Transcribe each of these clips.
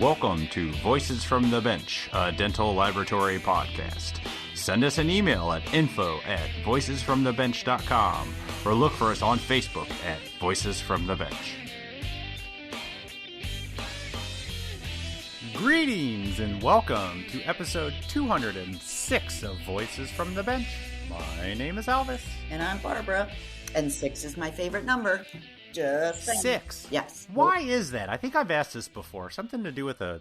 Welcome to Voices from the Bench, a dental laboratory podcast. Send us an email at info@voicesfromthebench.com or look for us on Facebook at Voices from the Bench. Greetings and welcome to episode 206 of Voices from the Bench. My name is Elvis. And I'm Barbara. And 6 is my favorite number. Just saying. 6? Yes. Why is that? I think I've asked this before. Something to do with a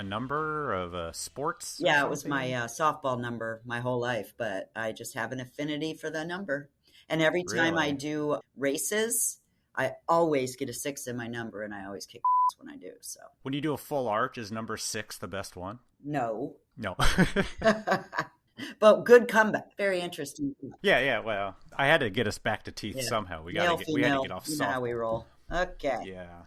number of sports? Yeah, it was my softball number my whole life, but I just have an affinity for the number. And every time I do races, I always get a 6 in my number, and I always kick when I do. So when you do a full arch, is number 6 the best one? No. But good comeback. Very interesting. Yeah. Well, I had to get us back to teeth somehow. We had to get off. You know how we roll. Okay. Yeah.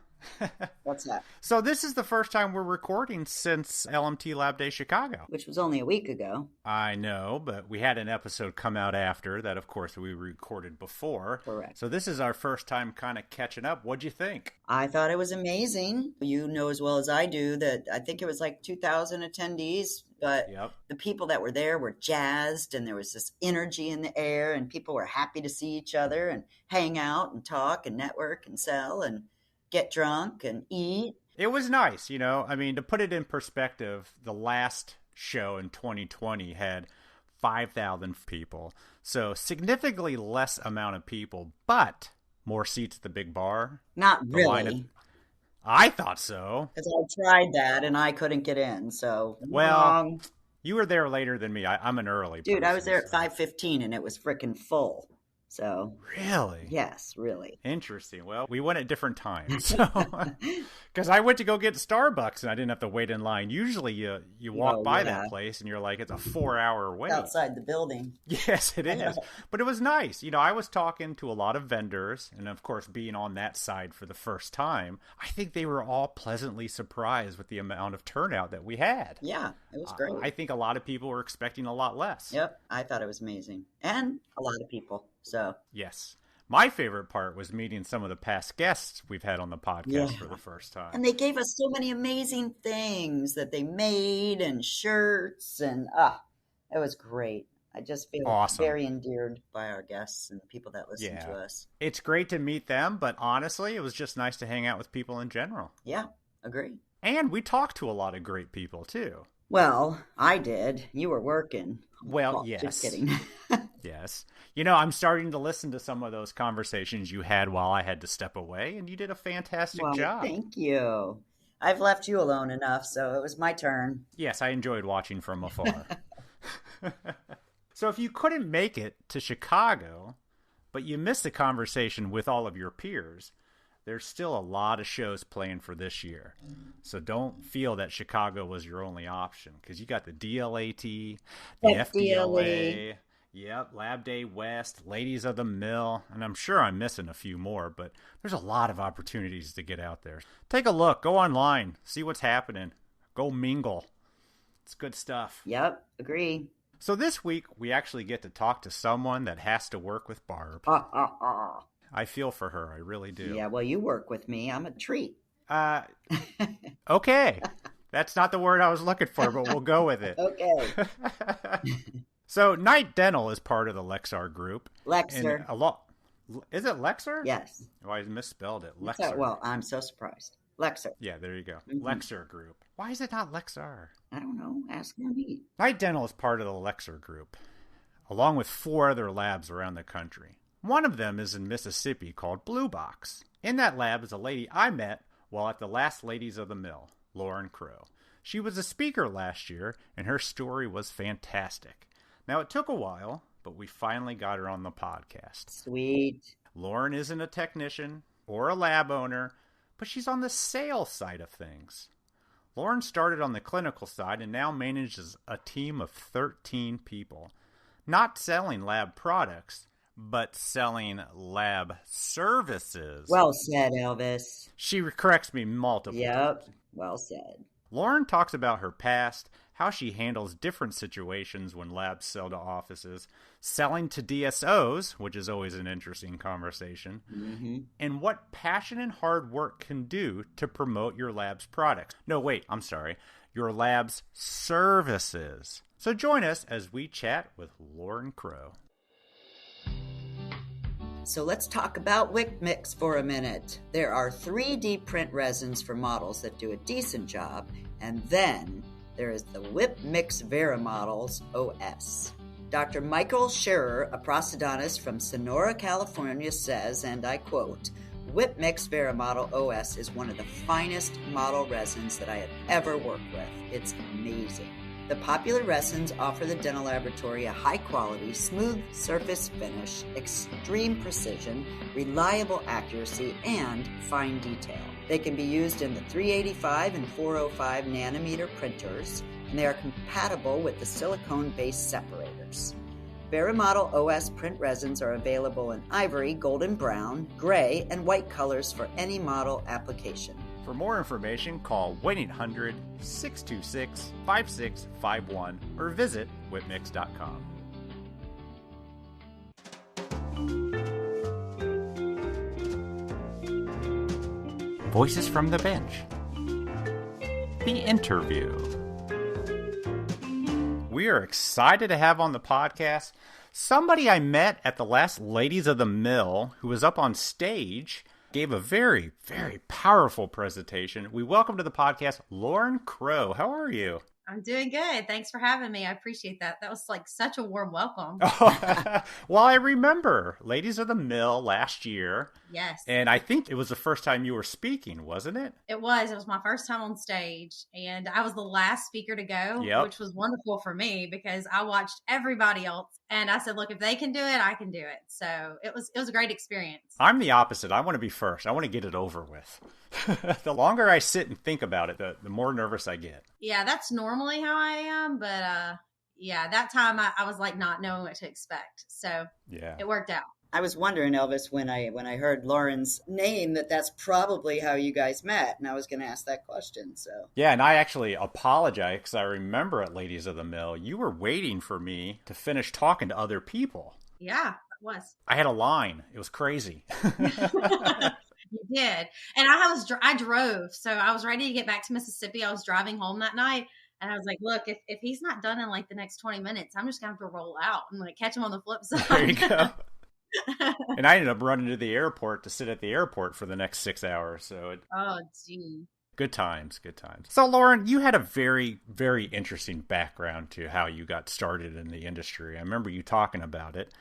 What's that? So this is the first time we're recording since LMT Lab Day Chicago. Which was only a week ago. I know, but we had an episode come out after that, of course, we recorded before. Correct. So this is our first time kind of catching up. What'd you think? I thought it was amazing. You know as well as I do that I think it was like 2,000 attendees, but The people that were there were jazzed, and there was this energy in the air, and people were happy to see each other and hang out and talk and network and sell and get drunk and eat. It was nice, you know. I mean, to put it in perspective, the last show in 2020 had 5,000 people. So significantly less amount of people, but more seats at the big bar. Not really. I thought so. Because I tried that and I couldn't get in. So well, you were there later than me. I'm an early dude. person, I was there at 5:15 and it was freaking full. So really? Yes, really. Interesting. Well, we went at different times. Because I went to go get Starbucks and I didn't have to wait in line. Usually you walk by that place and you're like, it's a 4-hour wait. Outside the building. Yes, it is. But it was nice. You know, I was talking to a lot of vendors, and of course being on that side for the first time, I think they were all pleasantly surprised with the amount of turnout that we had. Yeah, it was great. I think a lot of people were expecting a lot less. Yep, I thought it was amazing. And a lot of people. So yes. My favorite part was meeting some of the past guests we've had on the podcast for the first time. And they gave us so many amazing things that they made and shirts and it was great. I just feel very endeared by our guests and the people that listen to us. It's great to meet them, but honestly, it was just nice to hang out with people in general. Yeah, agree. And we talked to a lot of great people too. Well, I did. You were working. Well, yes. Just kidding. Yes. You know, I'm starting to listen to some of those conversations you had while I had to step away, and you did a fantastic job. Thank you. I've left you alone enough, so it was my turn. Yes, I enjoyed watching from afar. So if you couldn't make it to Chicago, but you missed the conversation with all of your peers, there's still a lot of shows planned for this year. So don't feel that Chicago was your only option, because you got the DLAT, the FDLA, Lab Day West, Ladies of the Mill, and I'm sure I'm missing a few more, but there's a lot of opportunities to get out there. Take a look, go online, see what's happening, go mingle. It's good stuff. Yep, agree. So this week, we actually get to talk to someone that has to work with Barb. I feel for her. I really do. Yeah, well, you work with me. I'm a treat. Okay. That's not the word I was looking for, but we'll go with it. Okay. So Night Dental is part of the Lexar group. Lexar. Is it Lexar? Yes. Oh, I misspelled it. Lexar. Well, I'm so surprised. Lexar. Yeah, there you go. Mm-hmm. Lexar group. Why is it not Lexar? I don't know. Ask me. Night Dental is part of the Lexar group, along with 4 other labs around the country. One of them is in Mississippi called Blue Box. In that lab is a lady I met while at the last Ladies of the Mill, Lauren Crowe. She was a speaker last year, and her story was fantastic. Now, it took a while, but we finally got her on the podcast. Sweet. Lauren isn't a technician or a lab owner, but she's on the sales side of things. Lauren started on the clinical side and now manages a team of 13 people, not selling lab products, but selling lab services. Well said, Elvis. She corrects me multiple times. Well said. Lauren talks about her past, how she handles different situations when labs sell to offices, selling to DSOs, which is always an interesting conversation, and what passion and hard work can do to promote your lab's products. No, wait, I'm sorry. Your lab's services. So join us as we chat with Lauren Crowe. So let's talk about Wick Mix for a minute. There are 3D print resins for models that do a decent job, and then there is the Whip Mix VeriModel OS. Dr. Michael Scherer, a prosthodontist from Sonora, California, says, and I quote, Whip Mix VeriModel OS is one of the finest model resins that I have ever worked with. It's amazing. The popular resins offer the dental laboratory a high-quality, smooth surface finish, extreme precision, reliable accuracy, and fine detail. They can be used in the 385 and 405 nanometer printers, and they are compatible with the silicone-based separators. VeriModel OS print resins are available in ivory, golden brown, gray, and white colors for any model application. For more information, call 1-800-626-5651 or visit whipmix.com. Voices from the Bench. The interview. We are excited to have on the podcast somebody I met at the last Ladies of the Mill who was up on stage, gave a very, very powerful presentation. We welcome to the podcast Lauren Crowe. How are you? I'm doing good. Thanks for having me. I appreciate that. That was like such a warm welcome. Well, I remember Ladies of the Mill last year. Yes. And I think it was the first time you were speaking, wasn't it? It was. It was my first time on stage. And I was the last speaker to go, which was wonderful for me because I watched everybody else. And I said, look, if they can do it, I can do it. So it was a great experience. I'm the opposite. I want to be first. I want to get it over with. The longer I sit and think about it, the more nervous I get. Yeah, that's normally how I am. But yeah, that time I was like not knowing what to expect. So yeah, it worked out. I was wondering, Elvis, when I heard Lauren's name, that's probably how you guys met, and I was going to ask that question. So yeah, and I actually apologize because I remember at Ladies of the Mill, you were waiting for me to finish talking to other people. Yeah, it was. I had a line. It was crazy. You did, and I drove, so I was ready to get back to Mississippi. I was driving home that night. And I was like, look, if he's not done in like the next 20 minutes, I'm just going to have to roll out and like catch him on the flip side. There you go. And I ended up running to the airport to sit at the airport for the next 6 hours. So oh, gee. Good times, good times. So, Lauren, you had a very, very interesting background to how you got started in the industry. I remember you talking about it.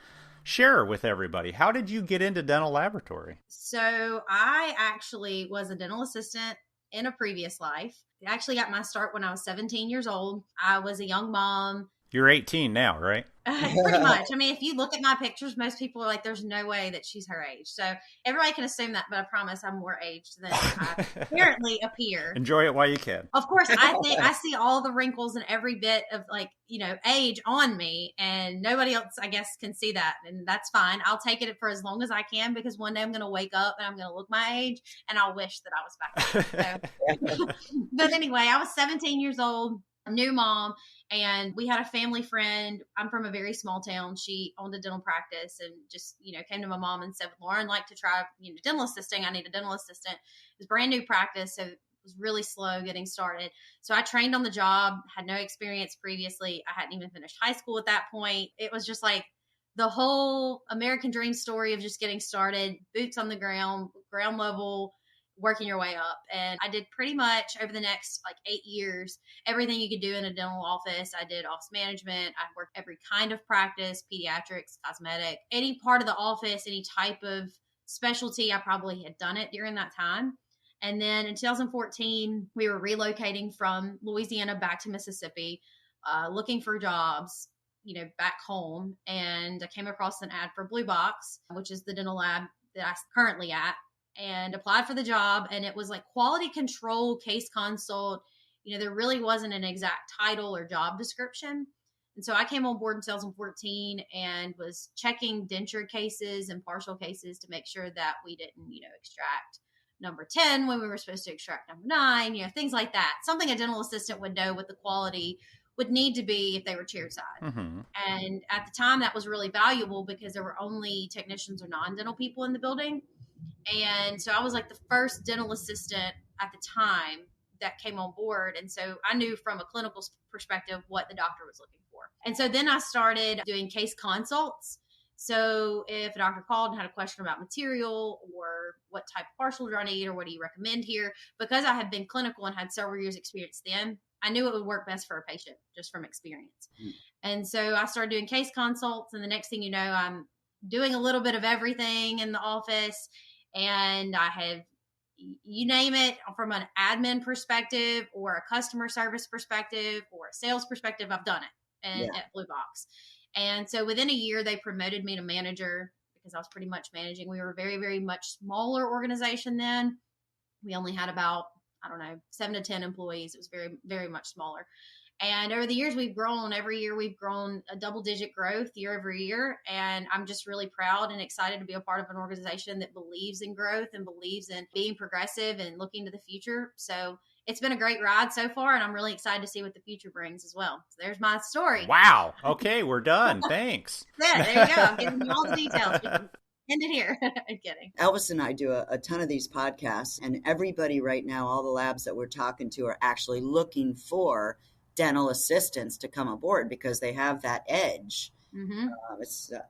Share with everybody. How did you get into dental laboratory? So I actually was a dental assistant in a previous life. I actually got my start when I was 17 years old. I was a young mom. You're 18 now, right? Pretty much. I mean, if you look at my pictures, most people are like, there's no way that she's her age. So everybody can assume that, but I promise I'm more aged than I apparently appear. Enjoy it while you can. Of course, I think I see all the wrinkles and every bit of like, age on me, and nobody else, I guess, can see that. And that's fine. I'll take it for as long as I can because one day I'm going to wake up and I'm going to look my age and I'll wish that I was back then. So. But anyway, I was 17 years old, a new mom. And we had a family friend. I'm from a very small town. She owned a dental practice and just, came to my mom and said, Lauren, like to try, dental assisting. I need a dental assistant. It was brand new practice. So it was really slow getting started. So I trained on the job, had no experience previously. I hadn't even finished high school at that point. It was just like the whole American dream story of just getting started, boots on the ground level, working your way up. And I did pretty much over the next 8 years, everything you could do in a dental office. I did office management. I worked every kind of practice, pediatrics, cosmetic, any part of the office, any type of specialty. I probably had done it during that time. And then in 2014, we were relocating from Louisiana back to Mississippi, looking for jobs, back home. And I came across an ad for Blue Box, which is the dental lab that I'm currently at, and applied for the job. And it was like quality control case consult. There really wasn't an exact title or job description. And so I came on board in 2014 and was checking denture cases and partial cases to make sure that we didn't, extract number 10 when we were supposed to extract number 9, things like that. Something a dental assistant would know with the quality would need to be if they were chairside. Mm-hmm. And at the time, that was really valuable because there were only technicians or non-dental people in the building. And so I was like the first dental assistant at the time that came on board. And so I knew from a clinical perspective what the doctor was looking for. And so then I started doing case consults. So if a doctor called and had a question about material or what type of partial do I need or what do you recommend here, because I had been clinical and had several years experience then, I knew it would work best for a patient just from experience. And so I started doing case consults, and the next thing you know, I'm doing a little bit of everything in the office, and I have, you name it, from an admin perspective or a customer service perspective or a sales perspective, I've done it at Blue Box. And so within a year, they promoted me to manager because I was pretty much managing. We were a very, very much smaller organization then. We only had about, 7 to 10 employees. It was very, very much smaller. And over the years, we've grown. Every year, we've grown a double-digit growth year over year. And I'm just really proud and excited to be a part of an organization that believes in growth and believes in being progressive and looking to the future. So it's been a great ride so far, and I'm really excited to see what the future brings as well. So there's my story. Wow. Okay, we're done. Thanks. Yeah, there you go. I'm giving you all the details. End it here. I'm kidding. Elvis and I do a ton of these podcasts, and everybody right now, all the labs that we're talking to are actually looking for dental assistants to come aboard because they have that edge. Mm-hmm.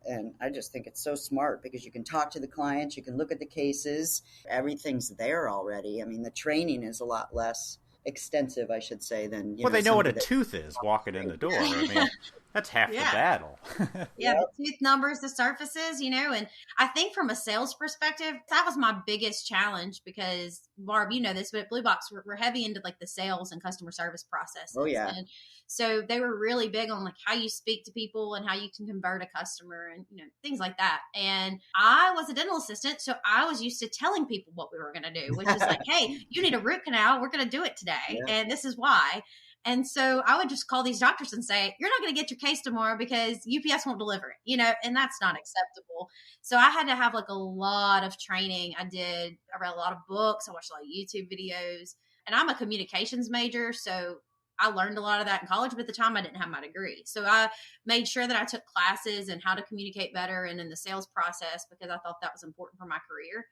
And I just think it's so smart because you can talk to the clients, you can look at the cases, everything's there already. I mean, the training is a lot less extensive, I should say, than they know what a tooth is walking in the door. I mean, that's half the battle. The tooth numbers, the surfaces, and I think from a sales perspective, that was my biggest challenge because, Barb, you know this, but at Blue Box, we're heavy into like the sales and customer service process. Oh, yeah. And so they were really big on like how you speak to people and how you can convert a customer and, things like that. And I was a dental assistant, so I was used to telling people what we were going to do, which is like, hey, you need a root canal. We're going to do it today. Yeah. And this is why. And so I would just call these doctors and say, you're not going to get your case tomorrow because UPS won't deliver it, and that's not acceptable. So I had to have like a lot of training. I read a lot of books. I watched a lot of YouTube videos, and I'm a communications major. So I learned a lot of that in college, but at the time I didn't have my degree. So I made sure that I took classes in how to communicate better and in the sales process because I thought that was important for my career.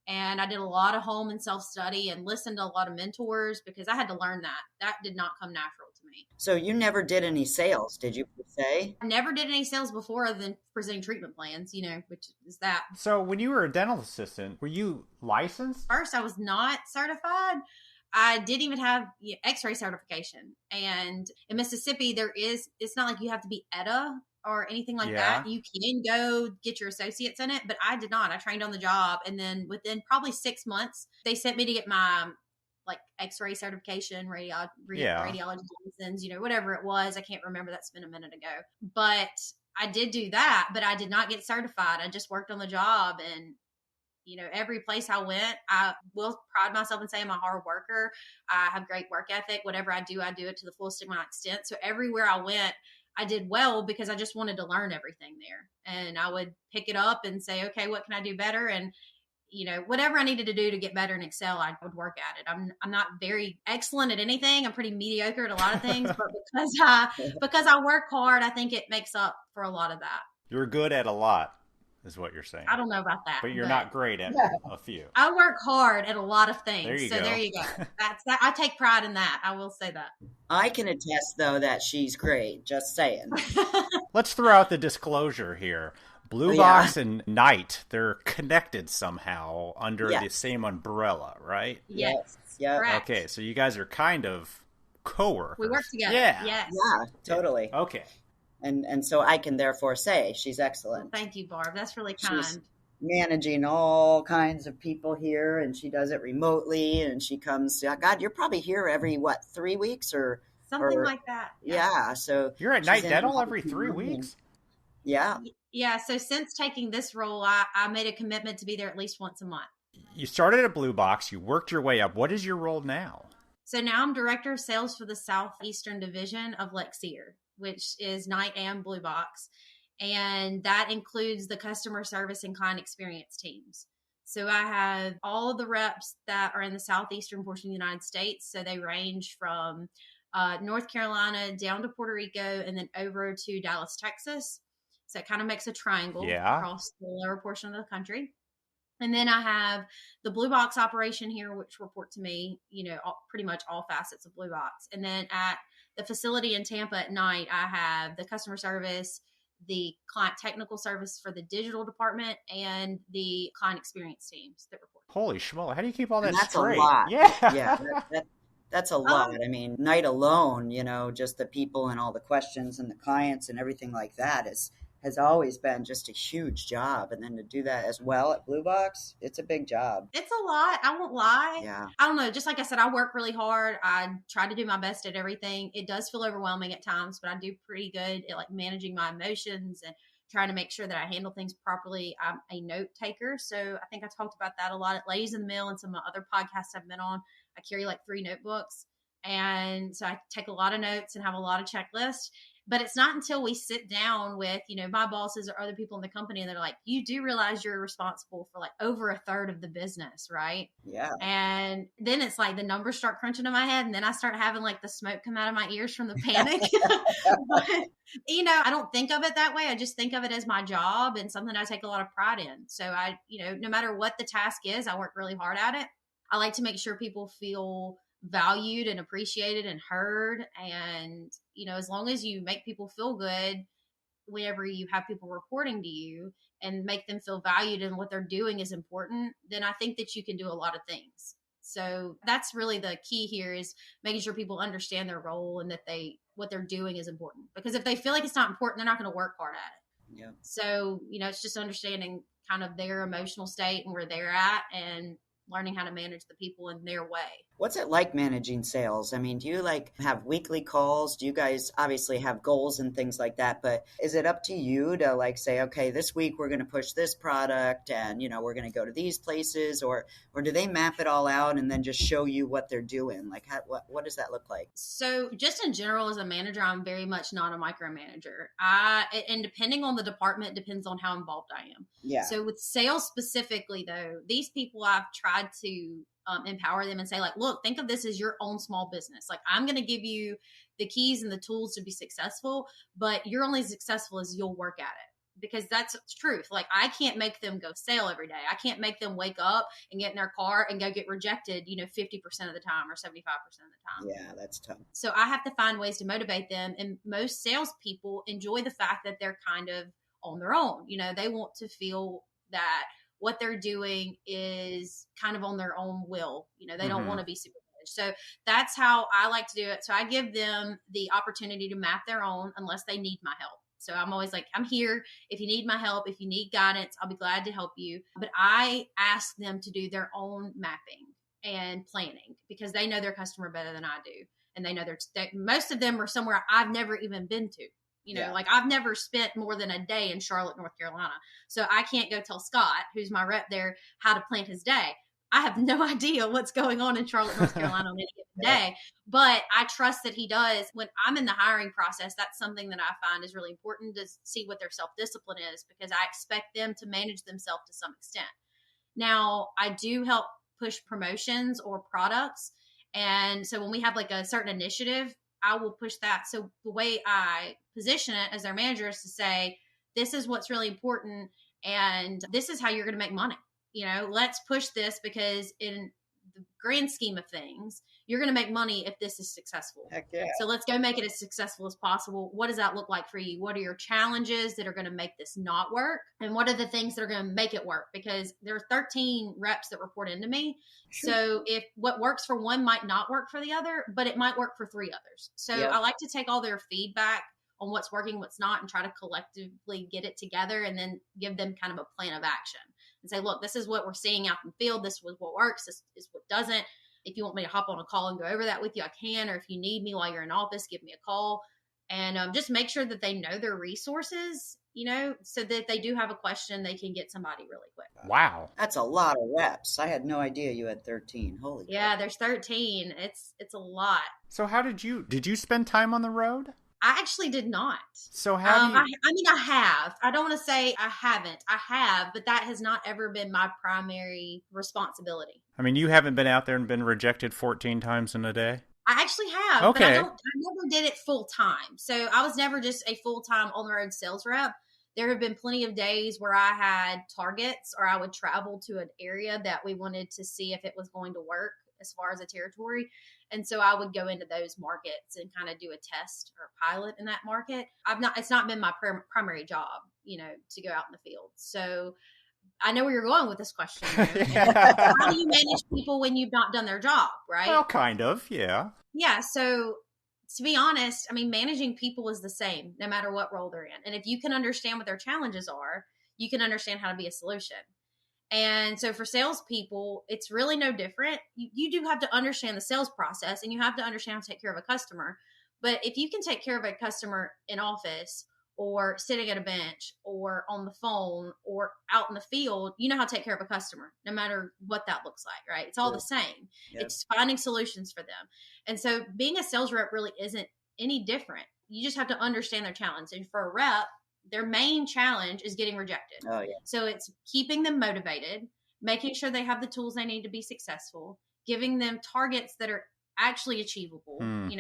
And I did a lot of home and self-study and listened to a lot of mentors because I had to learn that. That did not come natural to me. So you never did any sales, did you, per se? I never did any sales before other than presenting treatment plans, which is that. So when you were a dental assistant, were you licensed? First, I was not certified. I didn't even have x-ray certification. And in Mississippi, it's not like you have to be ETA or anything like that. You can go get your associates in it, but I did not. I trained on the job. And then within probably 6 months, they sent me to get my like x-ray certification, radiology license, whatever it was. I can't remember. That's been a minute ago. But I did do that, but I did not get certified. I just worked on the job. And, every place I went, I will pride myself in saying I'm a hard worker. I have great work ethic. Whatever I do it to the fullest of my extent. So everywhere I went, I did well because I just wanted to learn everything there. And I would pick it up and say, okay, what can I do better? And, whatever I needed to do to get better in Excel, I would work at it. I'm not very excellent at anything. I'm pretty mediocre at a lot of things, but because I work hard, I think it makes up for a lot of that. You're good at a lot, is what you're saying. I don't know about that. But you're not great at a few. I work hard at a lot of things. There you go. That's that. I take pride in that. I will say that. I can attest, though, that she's great. Just saying. Let's throw out the disclosure here. Blue Box and Knight, they're connected somehow under the same umbrella, right? Yes. Yeah. Okay, so you guys are kind of co-workers. We work together. Yeah. Yes. Yeah, totally. Okay. And so I can therefore say she's excellent. Thank you, Barb. That's really kind. She's managing all kinds of people here, and she does it remotely, and she comes, God, you're probably here every, 3 weeks or something like that. Yeah. So you're at Knight Dental every 3 weeks? Yeah. Yeah. So since taking this role, I made a commitment to be there at least once a month. You started at Blue Box. You worked your way up. What is your role now? So now I'm director of sales for the Southeastern Division of Scherer, which is Knight and Blue Box. And that includes the customer service and client experience teams. So I have all of the reps that are in the southeastern portion of the United States. So they range from North Carolina, down to Puerto Rico, and then over to Dallas, Texas. So it kind of makes a triangle across the lower portion of the country. And then I have the Blue Box operation here, which report to me, pretty much all facets of Blue Box. And then at the facility in Tampa at night, I have the customer service, the client technical service for the digital department, and the client experience teams that report. Holy schmoly. How do you keep all that that's straight? A lot. Yeah. Yeah. That's a lot. I mean, night alone, just the people and all the questions and the clients and everything like that has always been just a huge job. And then to do that as well at Blue Box, it's a big job. It's a lot. I won't lie. Yeah. I don't know. Just like I said, I work really hard. I try to do my best at everything. It does feel overwhelming at times, but I do pretty good at like managing my emotions and trying to make sure that I handle things properly. I'm a note taker. So I think I talked about that a lot at Ladies in the Mill and some other podcasts I've been on. I carry like 3 notebooks. And so I take a lot of notes and have a lot of checklists. But it's not until we sit down with, my bosses or other people in the company, and they're like, you do realize you're responsible for like over a third of the business, right? Yeah. And then it's like the numbers start crunching in my head, and then I start having like the smoke come out of my ears from the panic. But, I don't think of it that way. I just think of it as my job and something I take a lot of pride in. So I, no matter what the task is, I work really hard at it. I like to make sure people feel valued and appreciated and heard. And, as long as you make people feel good whenever you have people reporting to you and make them feel valued and what they're doing is important, then I think that you can do a lot of things. So that's really the key here, is making sure people understand their role and that what they're doing is important. Because if they feel like it's not important, they're not going to work hard at it. Yeah. So, it's just understanding kind of their emotional state and where they're at, and learning how to manage the people in their way. What's it like managing sales? I mean, do you have weekly calls? Do you guys obviously have goals and things like that, but is it up to you to say, okay, this week we're going to push this product and, we're going to go to these places, or do they map it all out and then just show you what they're doing? What does that look like? So just in general, as a manager, I'm very much not a micromanager. And depending on the department, depends on how involved I am. Yeah. So with sales specifically though, these people I've tried to empower them and say, look, think of this as your own small business. I'm going to give you the keys and the tools to be successful, but you're only as successful as you'll work at it, because that's the truth. I can't make them go sell every day. I can't make them wake up and get in their car and go get rejected, 50% of the time or 75% of the time. Yeah, that's tough. So I have to find ways to motivate them. And most salespeople enjoy the fact that they're kind of on their own. They want to feel that what they're doing is kind of on their own will. They don't want to be supervised. So that's how I like to do it. So I give them the opportunity to map their own unless they need my help. So I'm always like, I'm here. If you need my help, if you need guidance, I'll be glad to help you. But I ask them to do their own mapping and planning, because they know their customer better than I do. And they know most of them are somewhere I've never even been to. I've never spent more than a day in Charlotte, North Carolina. So I can't go tell Scott, who's my rep there, how to plan his day. I have no idea what's going on in Charlotte, North Carolina on any given day, but I trust that he does. When I'm in the hiring process, that's something that I find is really important, to see what their self-discipline is, because I expect them to manage themselves to some extent. Now, I do help push promotions or products. And so when we have a certain initiative, I will push that. So the way I position it as their manager is to say, this is what's really important, and this is how you're going to make money. Let's push this, because in the grand scheme of things, you're going to make money if this is successful. Heck yeah. So let's go make it as successful as possible. What does that look like for you? What are your challenges that are going to make this not work? And what are the things that are going to make it work? Because there are 13 reps that report into me. Sure. So if what works for one might not work for the other, but it might work for 3 others. So I like to take all their feedback on what's working, what's not, and try to collectively get it together and then give them kind of a plan of action and say, look, this is what we're seeing out in the field. This is what works. This is what doesn't. If you want me to hop on a call and go over that with you, I can. Or if you need me while you're in office, give me a call. And just make sure that they know their resources, so that if they do have a question, they can get somebody really quick. Wow. That's a lot of reps. I had no idea you had 13. Holy Yeah, there's 13. It's a lot. So how did you spend time on the road? I actually did not. So how do you... I have. I don't want to say I haven't. I have, but that has not ever been my primary responsibility. I mean, you haven't been out there and been rejected 14 times in a day? I actually have, okay. but I never did it full time. So I was never just a full-time on the road sales rep. There have been plenty of days where I had targets, or I would travel to an area that we wanted to see if it was going to work as far as a territory. And so I would go into those markets and kind of do a test or pilot in that market. It's not been my primary job, to go out in the field. So I know where you're going with this question. Yeah. How do you manage people when you've not done their job, right? Well, kind of, yeah. Yeah. So to be honest, managing people is the same no matter what role they're in. And if you can understand what their challenges are, you can understand how to be a solution. And so for salespeople, it's really no different. You do have to understand the sales process, and you have to understand how to take care of a customer. But if you can take care of a customer in office, or sitting at a bench, or on the phone, or out in the field, you know how to take care of a customer, no matter what that looks like, right? It's all the same. Yep. It's finding solutions for them. And so being a sales rep really isn't any different. You just have to understand their challenge. And for a rep, their main challenge is getting rejected. Oh, yeah. So it's keeping them motivated, making sure they have the tools they need to be successful, giving them targets that are actually achievable,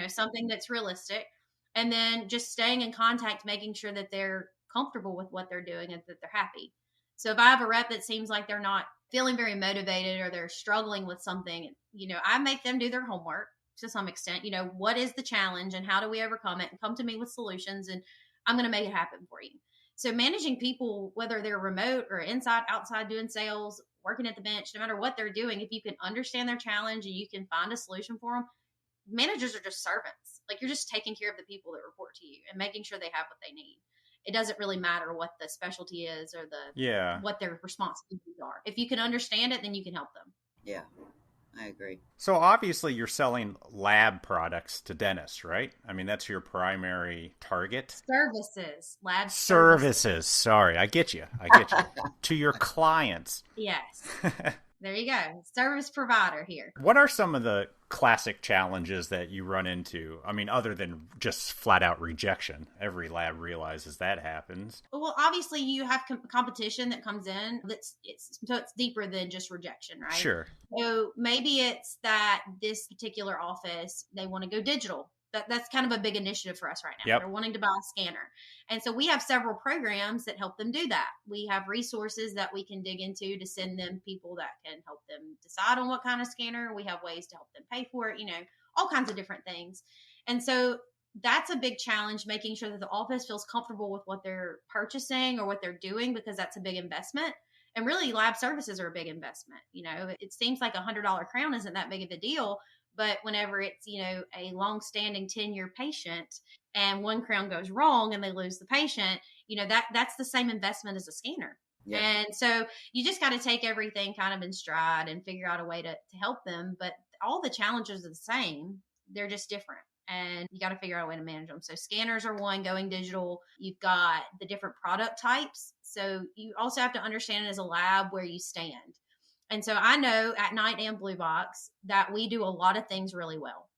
something that's realistic, and then just staying in contact, making sure that they're comfortable with what they're doing and that they're happy. So if I have a rep that seems like they're not feeling very motivated, or they're struggling with something, I make them do their homework to some extent. What is the challenge and how do we overcome it, and come to me with solutions, and I'm going to make it happen for you. So managing people, whether they're remote or inside, outside doing sales, working at the bench, no matter what they're doing, if you can understand their challenge and you can find a solution for them, managers are just servants. Like, you're just taking care of the people that report to you and making sure they have what they need. It doesn't really matter what the specialty is or what their responsibilities are. If you can understand it, then you can help them. Yeah. I agree. So obviously you're selling lab products to dentists, right? That's your primary target. Services, lab services. Sorry, I get you. To your clients. Yes. There you go. Service provider here. What are some of the classic challenges that you run into? Other than just flat out rejection. Every lab realizes that happens. Well, obviously you have competition that comes in. So it's deeper than just rejection, right? Sure. So maybe it's that this particular office, they want to go digital. That's kind of a big initiative for us right now. Yep. They're wanting to buy a scanner. And so we have several programs that help them do that. We have resources that we can dig into to send them people that can help them decide on what kind of scanner. We have ways to help them pay for it, all kinds of different things. And so that's a big challenge, making sure that the office feels comfortable with what they're purchasing or what they're doing, because that's a big investment. And really, lab services are a big investment. It seems like $100 crown isn't that big of a deal. But whenever it's, a long-standing 10-year patient and one crown goes wrong and they lose the patient, that's the same investment as a scanner. Yeah. And so you just got to take everything kind of in stride and figure out a way to help them. But all the challenges are the same. They're just different. And you got to figure out a way to manage them. So scanners are one, going digital. You've got the different product types. So you also have to understand as a lab where you stand. And so I know at Night and Blue Box that we do a lot of things really well.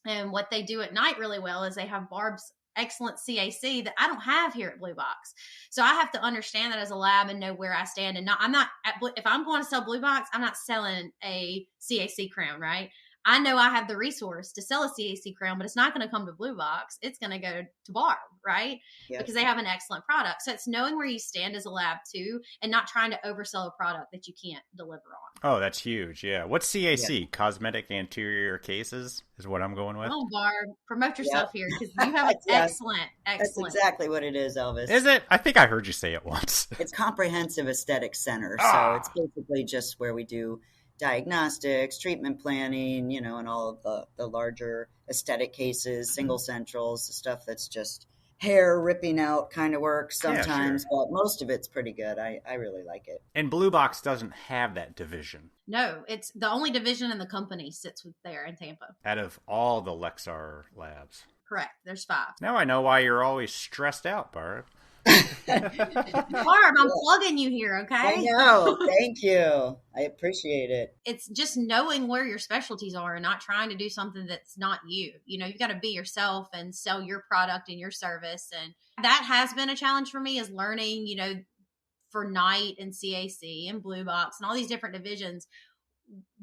And what they do at Night really well is they have Barb's excellent CAC that I don't have here at Blue Box. So I have to understand that as a lab and know where I stand. And if I'm going to sell Blue Box, I'm not selling a CAC crown, right? I know I have the resource to sell a CAC crown, but it's not going to come to Blue Box. It's going to go to Barb, right? Yes. Because they have an excellent product. So it's knowing where you stand as a lab too, and not trying to oversell a product that you can't deliver on. Oh, that's huge. Yeah. What's CAC? Yeah. Cosmetic anterior cases is what I'm going with. Oh, Barb, promote yourself here, because you have an excellent. That's exactly what it is, Elvis. Is it? I think I heard you say it once. It's Comprehensive Aesthetic Center. So it's basically just where we do diagnostics, treatment planning, and all of the larger aesthetic cases, single centrals, stuff that's just hair ripping out kind of work sometimes, yeah, sure. But most of it's pretty good. I really like it. And Blue Box doesn't have that division. No, it's the only division in the company sits there in Tampa. Out of all the Lexar labs. Correct. There's 5. Now I know why you're always stressed out, Barb. Barb, I'm plugging you here, okay? I know. Thank you. I appreciate it. It's just knowing where your specialties are and not trying to do something that's not you. You've got to be yourself and sell your product and your service. And that has been a challenge for me, is learning, for Night and CAC and Blue Box and all these different divisions,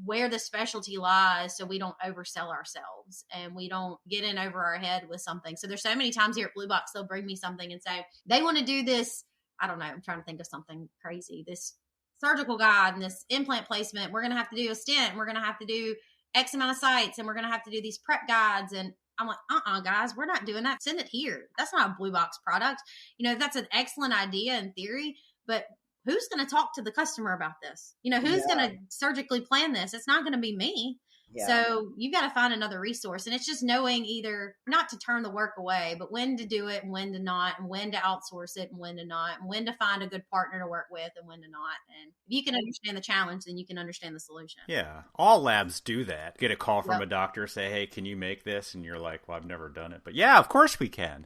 where the specialty lies so we don't oversell ourselves and we don't get in over our head with something. So there's so many times here at Blue Box, they'll bring me something and say, they want to do this. I don't know. I'm trying to think of something crazy. This surgical guide and this implant placement. We're going to have to do a stent. We're going to have to do X amount of sites and we're going to have to do these prep guides. And I'm like, guys, we're not doing that. Send it here. That's not a Blue Box product. That's an excellent idea in theory, but who's going to talk to the customer about this? Who's going to surgically plan this? It's not going to be me. Yeah. So you've got to find another resource. And it's just knowing either not to turn the work away, but when to do it and when to not, and when to outsource it and when to not, and when to find a good partner to work with and when to not. And if you can understand the challenge, then you can understand the solution. Yeah. All labs do that. Get a call from a doctor, say, hey, can you make this? And you're like, well, I've never done it. But yeah, of course we can.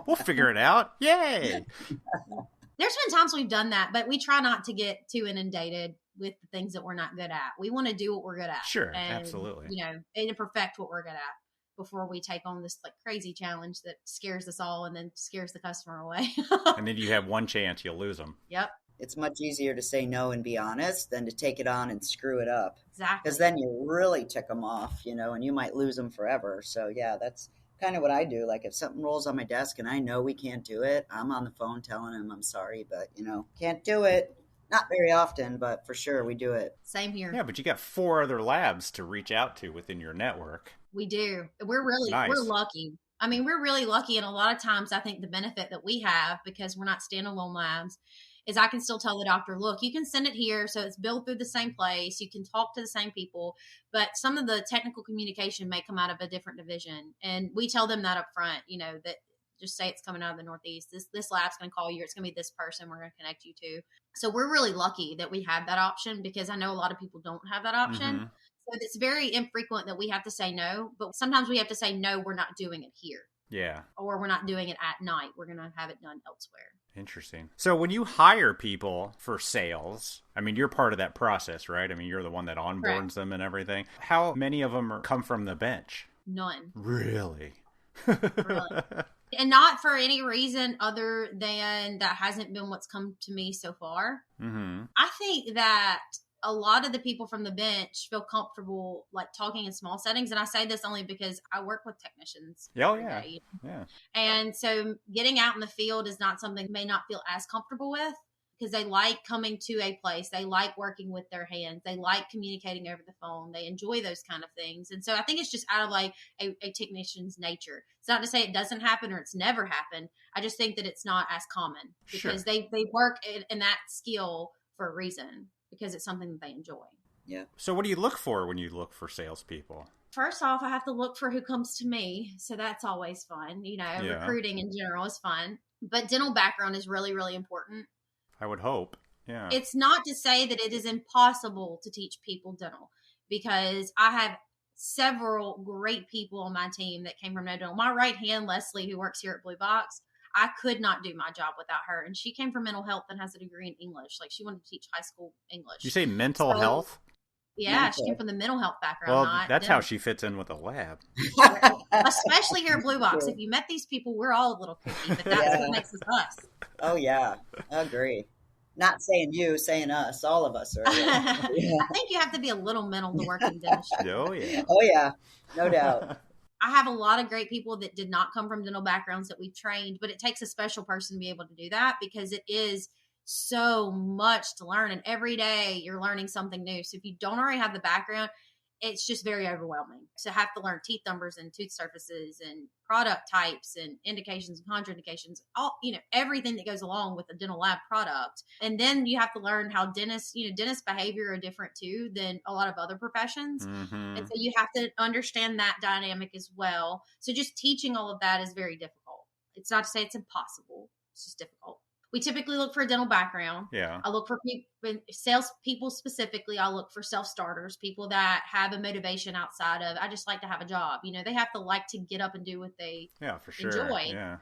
We'll figure it out. Yay. There's been times we've done that, but we try not to get too inundated with the things that we're not good at. We want to do what we're good at. Sure, absolutely. And perfect what we're good at before we take on this like crazy challenge that scares us all and then scares the customer away. And then you have one chance, you'll lose them. Yep. It's much easier to say no and be honest than to take it on and screw it up. Exactly. Because then you really tick them off, and you might lose them forever. So yeah, that's kind of what I do. Like if something rolls on my desk and I know we can't do it, I'm on the phone telling them I'm sorry, but can't do it. Not very often, but for sure we do it. Same here. Yeah, but you got 4 other labs to reach out to within your network. We do. We're lucky. I mean, we're really lucky. And a lot of times I think the benefit that we have, because we're not standalone labs, is I can still tell the doctor, look, you can send it here. So it's billed through the same place. You can talk to the same people, but some of the technical communication may come out of a different division. And we tell them that up front, that just say it's coming out of the Northeast. This lab's going to call you. It's going to be this person we're going to connect you to. So we're really lucky that we have that option because I know a lot of people don't have that option. Mm-hmm. So it's very infrequent that we have to say no, but sometimes we have to say, no, we're not doing it here. Yeah. Or we're not doing it at night. We're going to have it done elsewhere. Interesting. So when you hire people for sales, I mean, you're part of that process, right? I mean, you're the one that onboards Correct. them and everything. How many of them come from the bench? None. Really? Really. And not for any reason other than that hasn't been what's come to me so far. Mm-hmm. I think that a lot of the people from the bench feel comfortable like talking in small settings. And I say this only because I work with technicians. Oh, yeah. Yeah. And so getting out in the field is not something they may not feel as comfortable with because they like coming to a place. They like working with their hands. They like communicating over the phone. They enjoy those kind of things. And so I think it's just out of like a technician's nature. It's not to say it doesn't happen or it's never happened. I just think that it's not as common because they work in that skill for a reason. Because it's something that they enjoy. Yeah. So what do you look for when you look for salespeople? First off, I have to look for who comes to me. So that's always fun. Recruiting in general is fun. But dental background is really, really important. I would hope. Yeah. It's not to say that it is impossible to teach people dental. Because I have several great people on my team that came from no dental. My right hand, Leslie, who works here at Blue Box, I could not do my job without her. And she came from mental health and has a degree in English. Like she wanted to teach high school English. You say mental health? Yeah, she came from the mental health background. Well, that's how she fits in with the lab. Especially here at Blue Box. If you met these people, we're all a little kooky, but that's what makes us us. Oh, yeah. I agree. Not saying you, saying us. All of us are. I think you have to be a little mental to work in dentistry. Oh, yeah. Oh, yeah. No doubt. I have a lot of great people that did not come from dental backgrounds that we've trained, but it takes a special person to be able to do that because it is so much to learn. And every day you're learning something new. So if you don't already have the background, it's just very overwhelming. So have to learn teeth numbers and tooth surfaces and product types and indications and contraindications, all, everything that goes along with a dental lab product. And then you have to learn how dentist behavior are different too than a lot of other professions. Mm-hmm. And so you have to understand that dynamic as well. So just teaching all of that is very difficult. It's not to say it's impossible. It's just difficult. We typically look for a dental background. Yeah. I look for sales people specifically. I look for self-starters, people that have a motivation outside of, I just like to have a job. They have to like to get up and do what they for sure. enjoy. Yeah.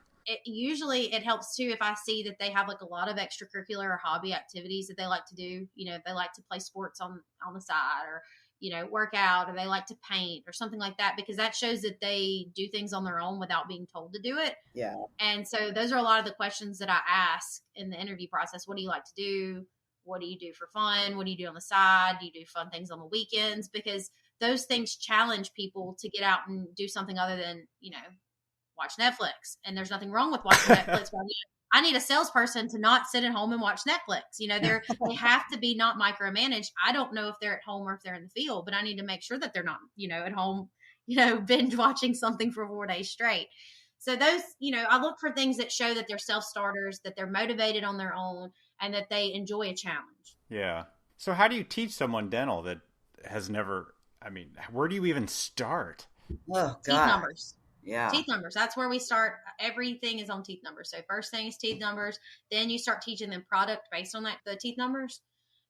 Usually it helps too if I see that they have like a lot of extracurricular or hobby activities that they like to do. They like to play sports on the side or, work out, or they like to paint or something like that, because that shows that they do things on their own without being told to do it. Yeah. And so those are a lot of the questions that I ask in the interview process. What do you like to do? What do you do for fun? What do you do on the side? Do you do fun things on the weekends? Because those things challenge people to get out and do something other than, watch Netflix. And there's nothing wrong with watching Netflix. But I need a salesperson to not sit at home and watch Netflix. They have to be not micromanaged. I don't know if they're at home or if they're in the field, but I need to make sure that they're not, at home, binge watching something for 4 days straight. So those, I look for things that show that they're self-starters, that they're motivated on their own, and that they enjoy a challenge. Yeah. So how do you teach someone dental that has never, where do you even start? Oh, God. Teeth numbers. Yeah. Teeth numbers. That's where we start. Everything is on teeth numbers. So first thing is teeth numbers. Then you start teaching them product based on the teeth numbers.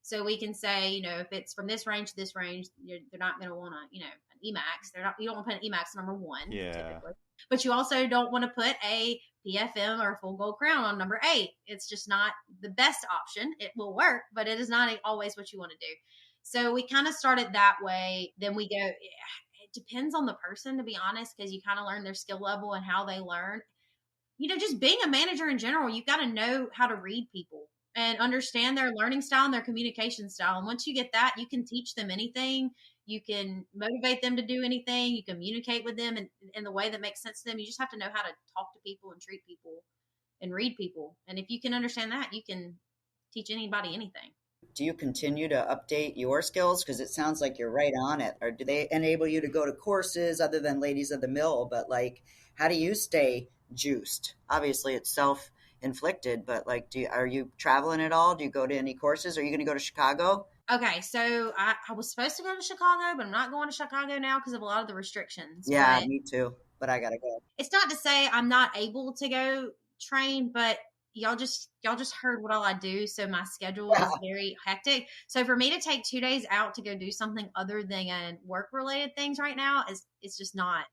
So we can say, if it's from this range to this range, they're not going to want an EMAX. You don't want to put an EMAX number 1. Yeah. Typically. But you also don't want to put a PFM or a full gold crown on number 8. It's just not the best option. It will work, but it is not always what you want to do. So we kind of started that way. Then we go, it depends on the person, to be honest, because you kind of learn their skill level and how they learn. Just being a manager in general, you've got to know how to read people and understand their learning style and their communication style. And once you get that, you can teach them anything. You can motivate them to do anything. You communicate with them in the way that makes sense to them. You just have to know how to talk to people and treat people and read people. And if you can understand that, you can teach anybody anything. Do you continue to update your skills? Because it sounds like you're right on it. Or do they enable you to go to courses other than Ladies of the Mill? But how do you stay juiced? Obviously, it's self-inflicted, but are you traveling at all? Do you go to any courses? Are you going to go to Chicago? Okay, so I was supposed to go to Chicago, but I'm not going to Chicago now because of a lot of the restrictions. Yeah, but me too. But I got to go. It's not to say I'm not able to go train, but y'all just heard what all I do. So my schedule is very hectic. So for me to take 2 days out to go do something other than work related things right now it's just not,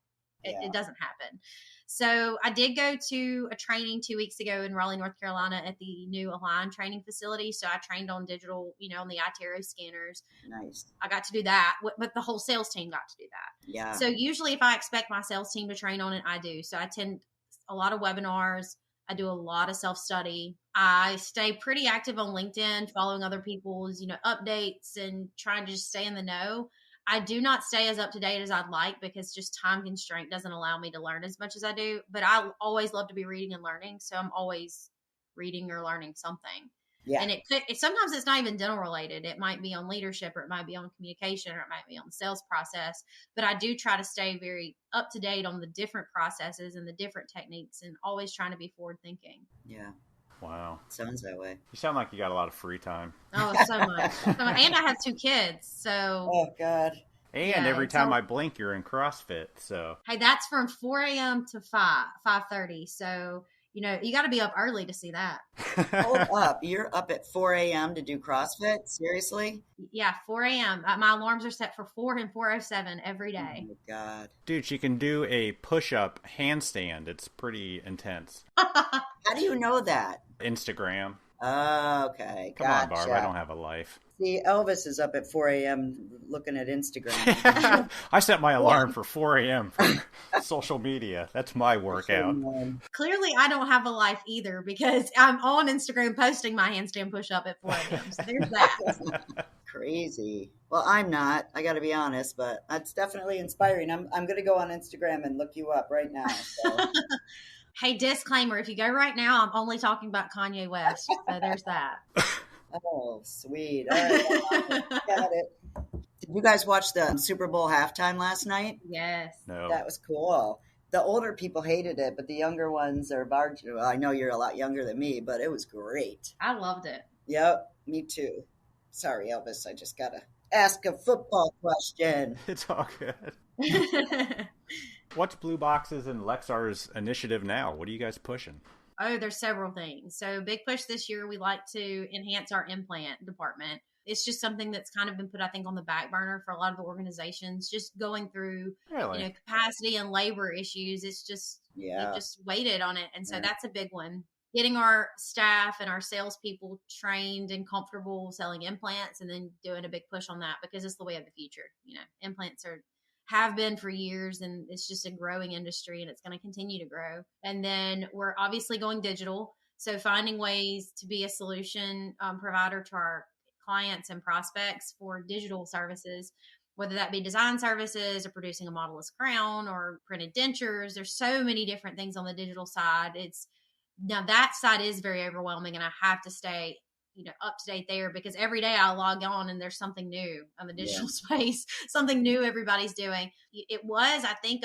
it doesn't happen. So I did go to a training 2 weeks ago in Raleigh, North Carolina at the new Align training facility. So I trained on digital, on the iTero scanners. Nice. I got to do that, but the whole sales team got to do that. Yeah. So usually if I expect my sales team to train on it, I do. So I attend a lot of webinars. I do a lot of self-study. I stay pretty active on LinkedIn, following other people's, updates and trying to just stay in the know. I do not stay as up to date as I'd like because just time constraint doesn't allow me to learn as much as I do. But I always love to be reading and learning. So I'm always reading or learning something. Yeah. And sometimes it's not even dental related. It might be on leadership, or it might be on communication, or it might be on the sales process. But I do try to stay very up to date on the different processes and the different techniques, and always trying to be forward thinking. Yeah. Wow. Sounds that way. You sound like you got a lot of free time. Oh, so much. And I have 2 kids, so. Oh, God. And every time I blink, you're in CrossFit, so. Hey, that's from 4 a.m. to 5:30, so. You got to be up early to see that. Hold up. You're up at 4 a.m. to do CrossFit? Seriously? Yeah, 4 a.m. My alarms are set for 4 and 4:07 every day. Oh, my God. Dude, she can do a push-up handstand. It's pretty intense. How do you know that? Instagram. Oh, okay. Come on, Barb. I don't have a life. See, Elvis is up at 4 a.m. looking at Instagram. I set my alarm for 4 a.m. for social media. That's my workout. Clearly, I don't have a life either because I'm on Instagram posting my handstand push-up at 4 a.m. So there's that. Crazy. Well, I'm not. I got to be honest, but that's definitely inspiring. I'm going to go on Instagram and look you up right now. So. Hey, disclaimer, if you go right now, I'm only talking about Kanye West. So there's that. Oh, sweet. All right, got it. Did you guys watch the Super Bowl halftime last night? Yes. No. That was cool. The older people hated it, but the younger ones are well, I know you're a lot younger than me, but it was great. I loved it. Yep, me too. Sorry, Elvis, I just got to ask a football question. It's all good. What's Blue Box's and Lexar's initiative now? What are you guys pushing? Oh, there's several things. So big push this year, we like to enhance our implant department. It's just something that's kind of been put, I think, on the back burner for a lot of the organizations, just going through, capacity and labor issues. It's just, it just waited on it. And so that's a big one. Getting our staff and our salespeople trained and comfortable selling implants, and then doing a big push on that because it's the way of the future. Implants have been for years, and it's just a growing industry, and it's going to continue to grow. And then we're obviously going digital. So finding ways to be a solution provider to our clients and prospects for digital services, whether that be design services or producing a modelless crown or printed dentures. There's so many different things on the digital side. Now that side is very overwhelming, and I have to stay, up to date there, because every day I log on and there's something new on the digital space, something new everybody's doing. It was, I think,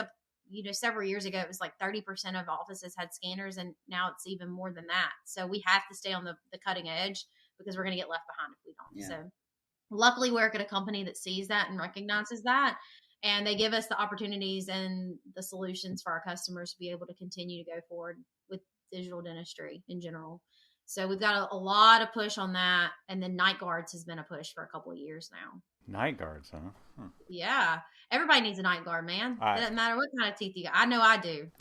several years ago, it was like 30% of offices had scanners, and now it's even more than that. So we have to stay on the cutting edge, because we're going to get left behind if we don't. Yeah. So luckily, we work at a company that sees that and recognizes that, and they give us the opportunities and the solutions for our customers to be able to continue to go forward with digital dentistry in general. So we've got a lot of push on that. And then night guards has been a push for a couple of years now. Night guards, huh? Yeah. Everybody needs a night guard, man. It doesn't matter what kind of teeth you got. I know I do.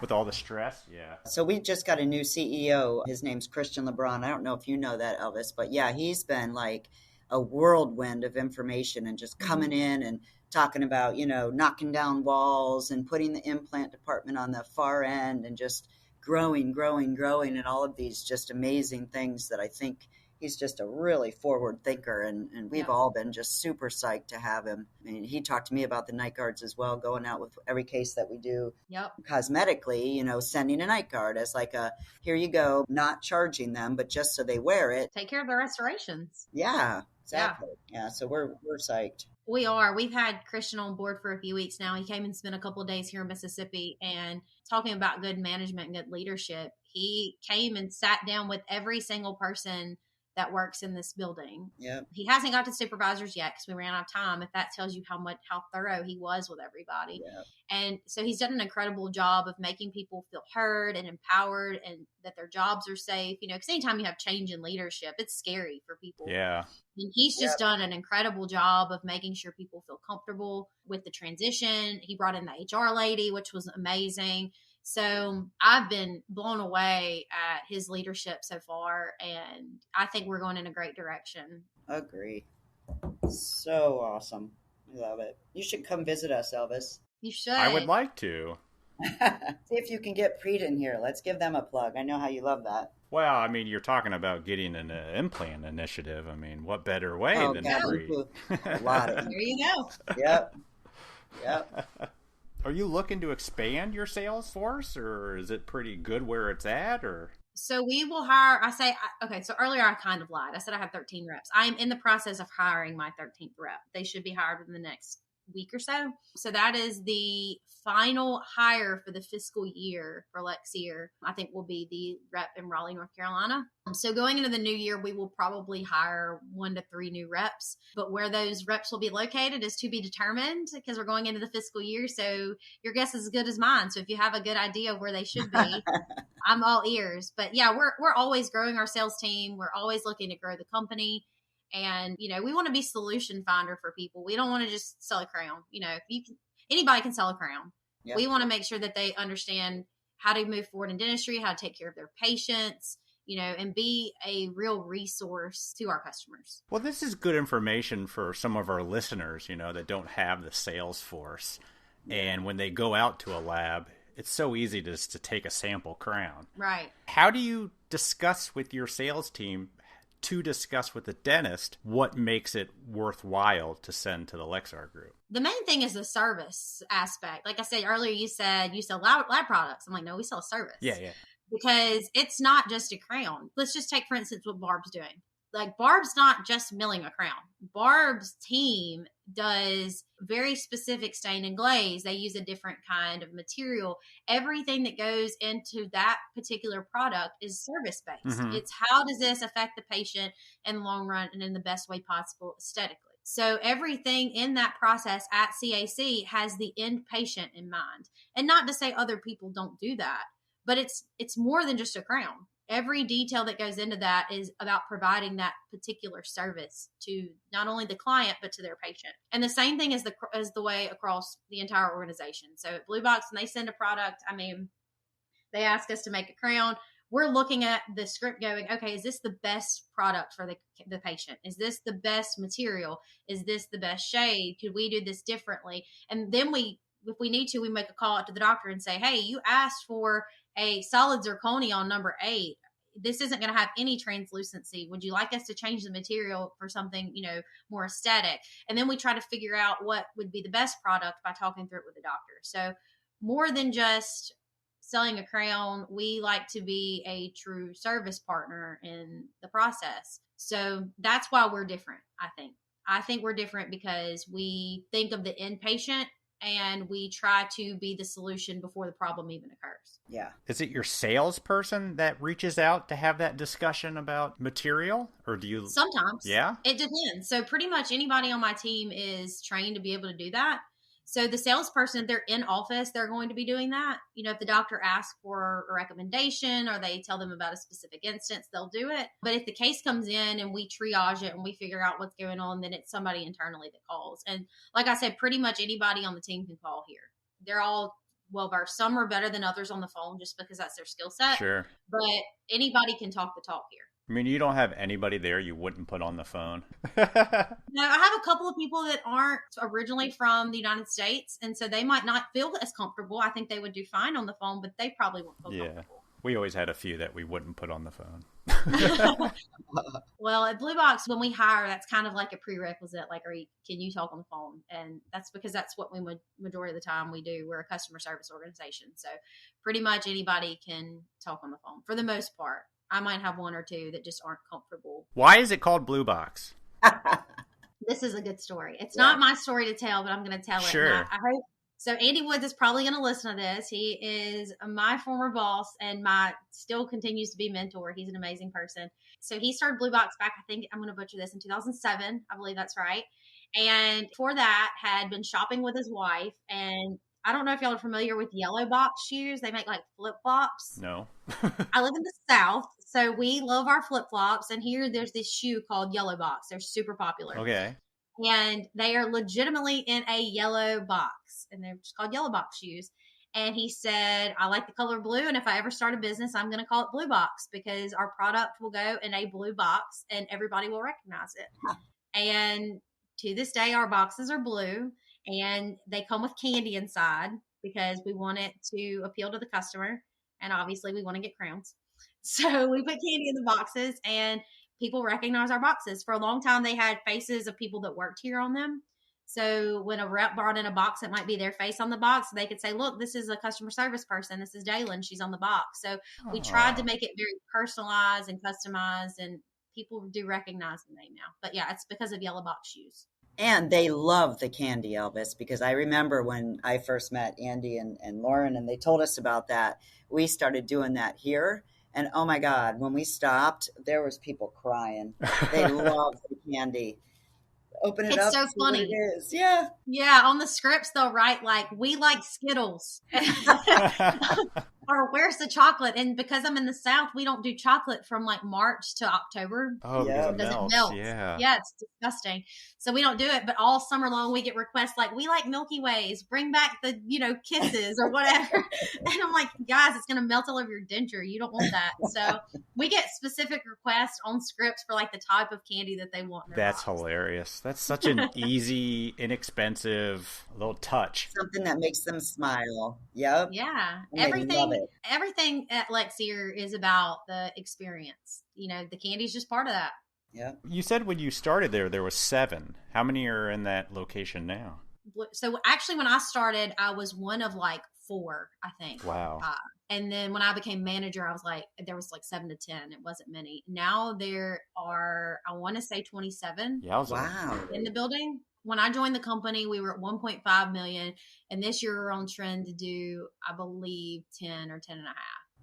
With all the stress, yeah. So we just got a new CEO. His name's Christian LeBron. I don't know if you know that, Elvis, but yeah, he's been like a whirlwind of information and just coming in and talking about, knocking down walls and putting the implant department on the far end and just growing, and all of these just amazing things that I think he's just a really forward thinker, and we've all been just super psyched to have him. I mean, he talked to me about the night guards as well, going out with every case that we do cosmetically, sending a night guard as like here you go, not charging them, but just so they wear it. Take care of the restorations. Yeah, exactly. Yeah, so we're psyched. We are. We've had Christian on board for a few weeks now. He came and spent a couple of days here in Mississippi, and talking about good management and good leadership, he came and sat down with every single person that works in this building. Yeah. He hasn't got to supervisors yet because we ran out of time. If that tells you how thorough he was with everybody. Yeah. And so he's done an incredible job of making people feel heard and empowered, and that their jobs are safe. Because anytime you have change in leadership, it's scary for people. Yeah. And he's just done an incredible job of making sure people feel comfortable with the transition. He brought in the HR lady, which was amazing. So I've been blown away at his leadership so far, and I think we're going in a great direction. Agree. So awesome. I love it. You should come visit us, Elvis. You should. I would like to. See if you can get Preet in here. Let's give them a plug. I know how you love that. Well, I mean, you're talking about getting an implant initiative. I mean, what better way than Preet? A lot of There you go. Yep. Are you looking to expand your sales force, or is it pretty good where it's at? Or so we will hire. So earlier I kind of lied. I said I have 13 reps. I am in the process of hiring my 13th rep. They should be hired within the next week or so. So that is the final hire for the fiscal year for Lexier. I think will be the rep in Raleigh, North Carolina. So going into the new year, we will probably hire 1 to 3 new reps, but where those reps will be located is to be determined, because we're going into the fiscal year. So your guess is as good as mine. So if you have a good idea of where they should be, I'm all ears. But yeah, we're always growing our sales team. We're always looking to grow the company. And, we want to be solution finder for people. We don't want to just sell a crown. Anybody can sell a crown. Yep. We want to make sure that they understand how to move forward in dentistry, how to take care of their patients, and be a real resource to our customers. Well, this is good information for some of our listeners, that don't have the sales force. And when they go out to a lab, it's so easy to take a sample crown. Right. How do you discuss with your sales team to discuss with the dentist what makes it worthwhile to send to the Lexar group? The main thing is the service aspect. Like I said earlier, you said you sell lab products. I'm like, no, we sell service. Yeah. Because it's not just a crown. Let's just take, for instance, what Barb's doing. Like, Barb's not just milling a crown. Barb's team does very specific stain and glaze. They use a different kind of material. Everything that goes into that particular product is service-based. Mm-hmm. It's how does this affect the patient in the long run and in the best way possible aesthetically. So everything in that process at CAC has the end patient in mind. And not to say other people don't do that, but it's more than just a crown. Every detail that goes into that is about providing that particular service to not only the client, but to their patient. And the same thing is the way across the entire organization. So at Blue Box, when they send a product, they ask us to make a crown. We're looking at the script going, okay, is this the best product for the patient? Is this the best material? Is this the best shade? Could we do this differently? And then if we need to, we make a call out to the doctor and say, hey, you asked for a solid zirconia on number 8. this isn't going to have any translucency. Would you like us to change the material for something, more aesthetic? And then we try to figure out what would be the best product by talking through it with the doctor. So more than just selling a crown, we like to be a true service partner in the process. So that's why we're different, I think. I think we're different because we think of the inpatient and we try to be the solution before the problem even occurs. Yeah. Is it your salesperson that reaches out to have that discussion about material, or do you? Sometimes. Yeah. It depends. So pretty much anybody on my team is trained to be able to do that. So the salesperson, if they're in office, they're going to be doing that. If the doctor asks for a recommendation or they tell them about a specific instance, they'll do it. But if the case comes in and we triage it and we figure out what's going on, then it's somebody internally that calls. And like I said, pretty much anybody on the team can call here. They're all well-versed. Some are better than others on the phone just because that's their skill set. Sure. But anybody can talk the talk here. I mean, you don't have anybody there you wouldn't put on the phone. No, I have a couple of people that aren't originally from the United States, and so they might not feel as comfortable. I think they would do fine on the phone, but they probably won't feel comfortable. We always had a few that we wouldn't put on the phone. Well, at Blue Box, when we hire, that's kind of like a prerequisite. Like, can you talk on the phone? And that's because that's what we would majority of the time we do. We're a customer service organization, so pretty much anybody can talk on the phone for the most part. I might have one or two that just aren't comfortable. Why is it called Blue Box? This is a good story. It's not my story to tell, but I'm going to tell it. Sure. I hope. So Andy Woods is probably going to listen to this. He is my former boss and still continues to be mentor. He's an amazing person. So he started Blue Box back, I think I'm going to butcher this, in 2007. I believe that's right. And for that had been shopping with his wife, and I don't know if y'all are familiar with yellow box shoes. They make like flip-flops. No. I live in the South, so we love our flip-flops. And here there's this shoe called yellow box. They're super popular. Okay. And they are legitimately in a yellow box. And they're just called yellow box shoes. And he said, I like the color blue. And if I ever start a business, I'm going to call it Blue Box because our product will go in a blue box and everybody will recognize it. Huh. And to this day, our boxes are blue. And they come with candy inside because we want it to appeal to the customer. And obviously we want to get crowns. So we put candy in the boxes and people recognize our boxes. For a long time, they had faces of people that worked here on them. So when a rep brought in a box, it might be their face on the box. They could say, look, this is a customer service person. This is Daylin. She's on the box. So we tried to make it very personalized and customized, and people do recognize the name now. But yeah, it's because of yellow box shoes. And they love the candy, Elvis, because I remember when I first met Andy and Lauren, and they told us about that, we started doing that here. And oh my God, when we stopped, there was people crying. They love the candy. Open it up. It's so funny. It is. Yeah. Yeah. On the scripts, they'll write like, we like Skittles. Or where's the chocolate? And because I'm in the South, we don't do chocolate from like March to October. Oh, yeah. because it melts. Yeah. Yeah, it's disgusting. So we don't do it. But all summer long, we get requests like, we like Milky Ways. Bring back the, kisses or whatever. And I'm like, guys, it's going to melt all over your denture. You don't want that. So we get specific requests on scripts for like the type of candy that they want. That's hilarious. That's such an easy, inexpensive little touch. Something that makes them smile. Yep. Yeah. And everything at Lexier is about the experience. The candy's just part of that. Yeah. You said when you started there was 7. How many are in that location now? So actually, when I started, I was one of like 4, I think. Wow. And then when I became manager, there was like 7 to 10. It wasn't many. Now there are, I want to say 27. Wow. In the building. When I joined the company, we were at 1.5 million. And this year we're on trend to do, I believe, 10 or 10 and a half.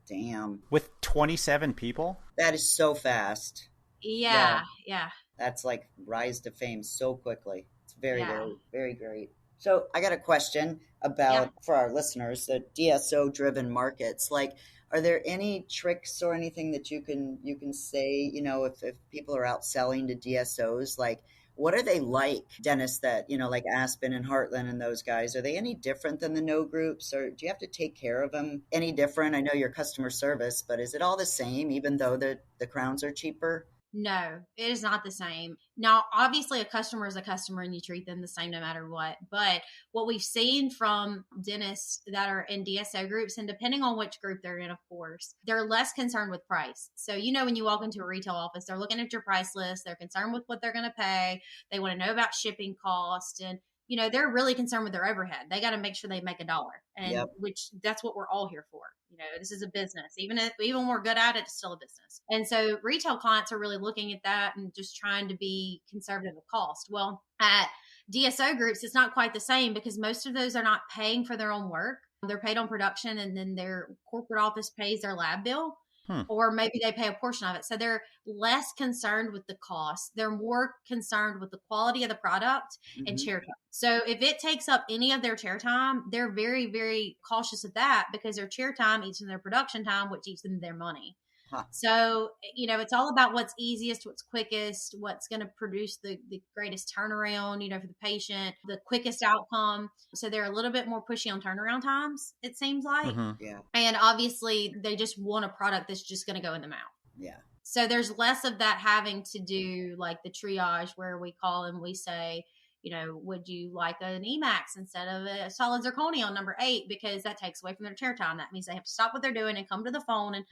Damn. With 27 people? That is so fast. Yeah. That's like rise to fame so quickly. It's very, very, very great. So I got a question about, for our listeners, the DSO driven markets. Like, are there any tricks or anything that you can say, if people are out selling to DSOs, like, what are they like, dentists that, like Aspen and Heartland and those guys? Are they any different than the no groups, or do you have to take care of them any different? I know your customer service, but is it all the same, even though the crowns are cheaper? No, it is not the same. Now, obviously, a customer is a customer and you treat them the same no matter what. But what we've seen from dentists that are in DSO groups, and depending on which group they're in, of course, they're less concerned with price. So, when you walk into a retail office, they're looking at your price list. They're concerned with what they're going to pay. They want to know about shipping cost. And they're really concerned with their overhead. They got to make sure they make $1, and which that's what we're all here for. This is a business. Even when we're good at it, it's still a business. And so retail clients are really looking at that and just trying to be conservative of cost. Well, at DSO groups, it's not quite the same because most of those are not paying for their own work. They're paid on production, and then their corporate office pays their lab bill. Or maybe they pay a portion of it. So they're less concerned with the cost. They're more concerned with the quality of the product and chair time. So if it takes up any of their chair time, they're very, very cautious of that because their chair time eats in their production time, which eats into their money. So, it's all about what's easiest, what's quickest, what's going to produce the greatest turnaround, for the patient, the quickest outcome. So they're a little bit more pushy on turnaround times, it seems like. Yeah. And obviously they just want a product that's just going to go in the mouth. Yeah. So there's less of that having to do like the triage where we call and we say, would you like an Emax instead of a solid zirconia on number 8? Because that takes away from their chair time. That means they have to stop what they're doing and come to the phone. And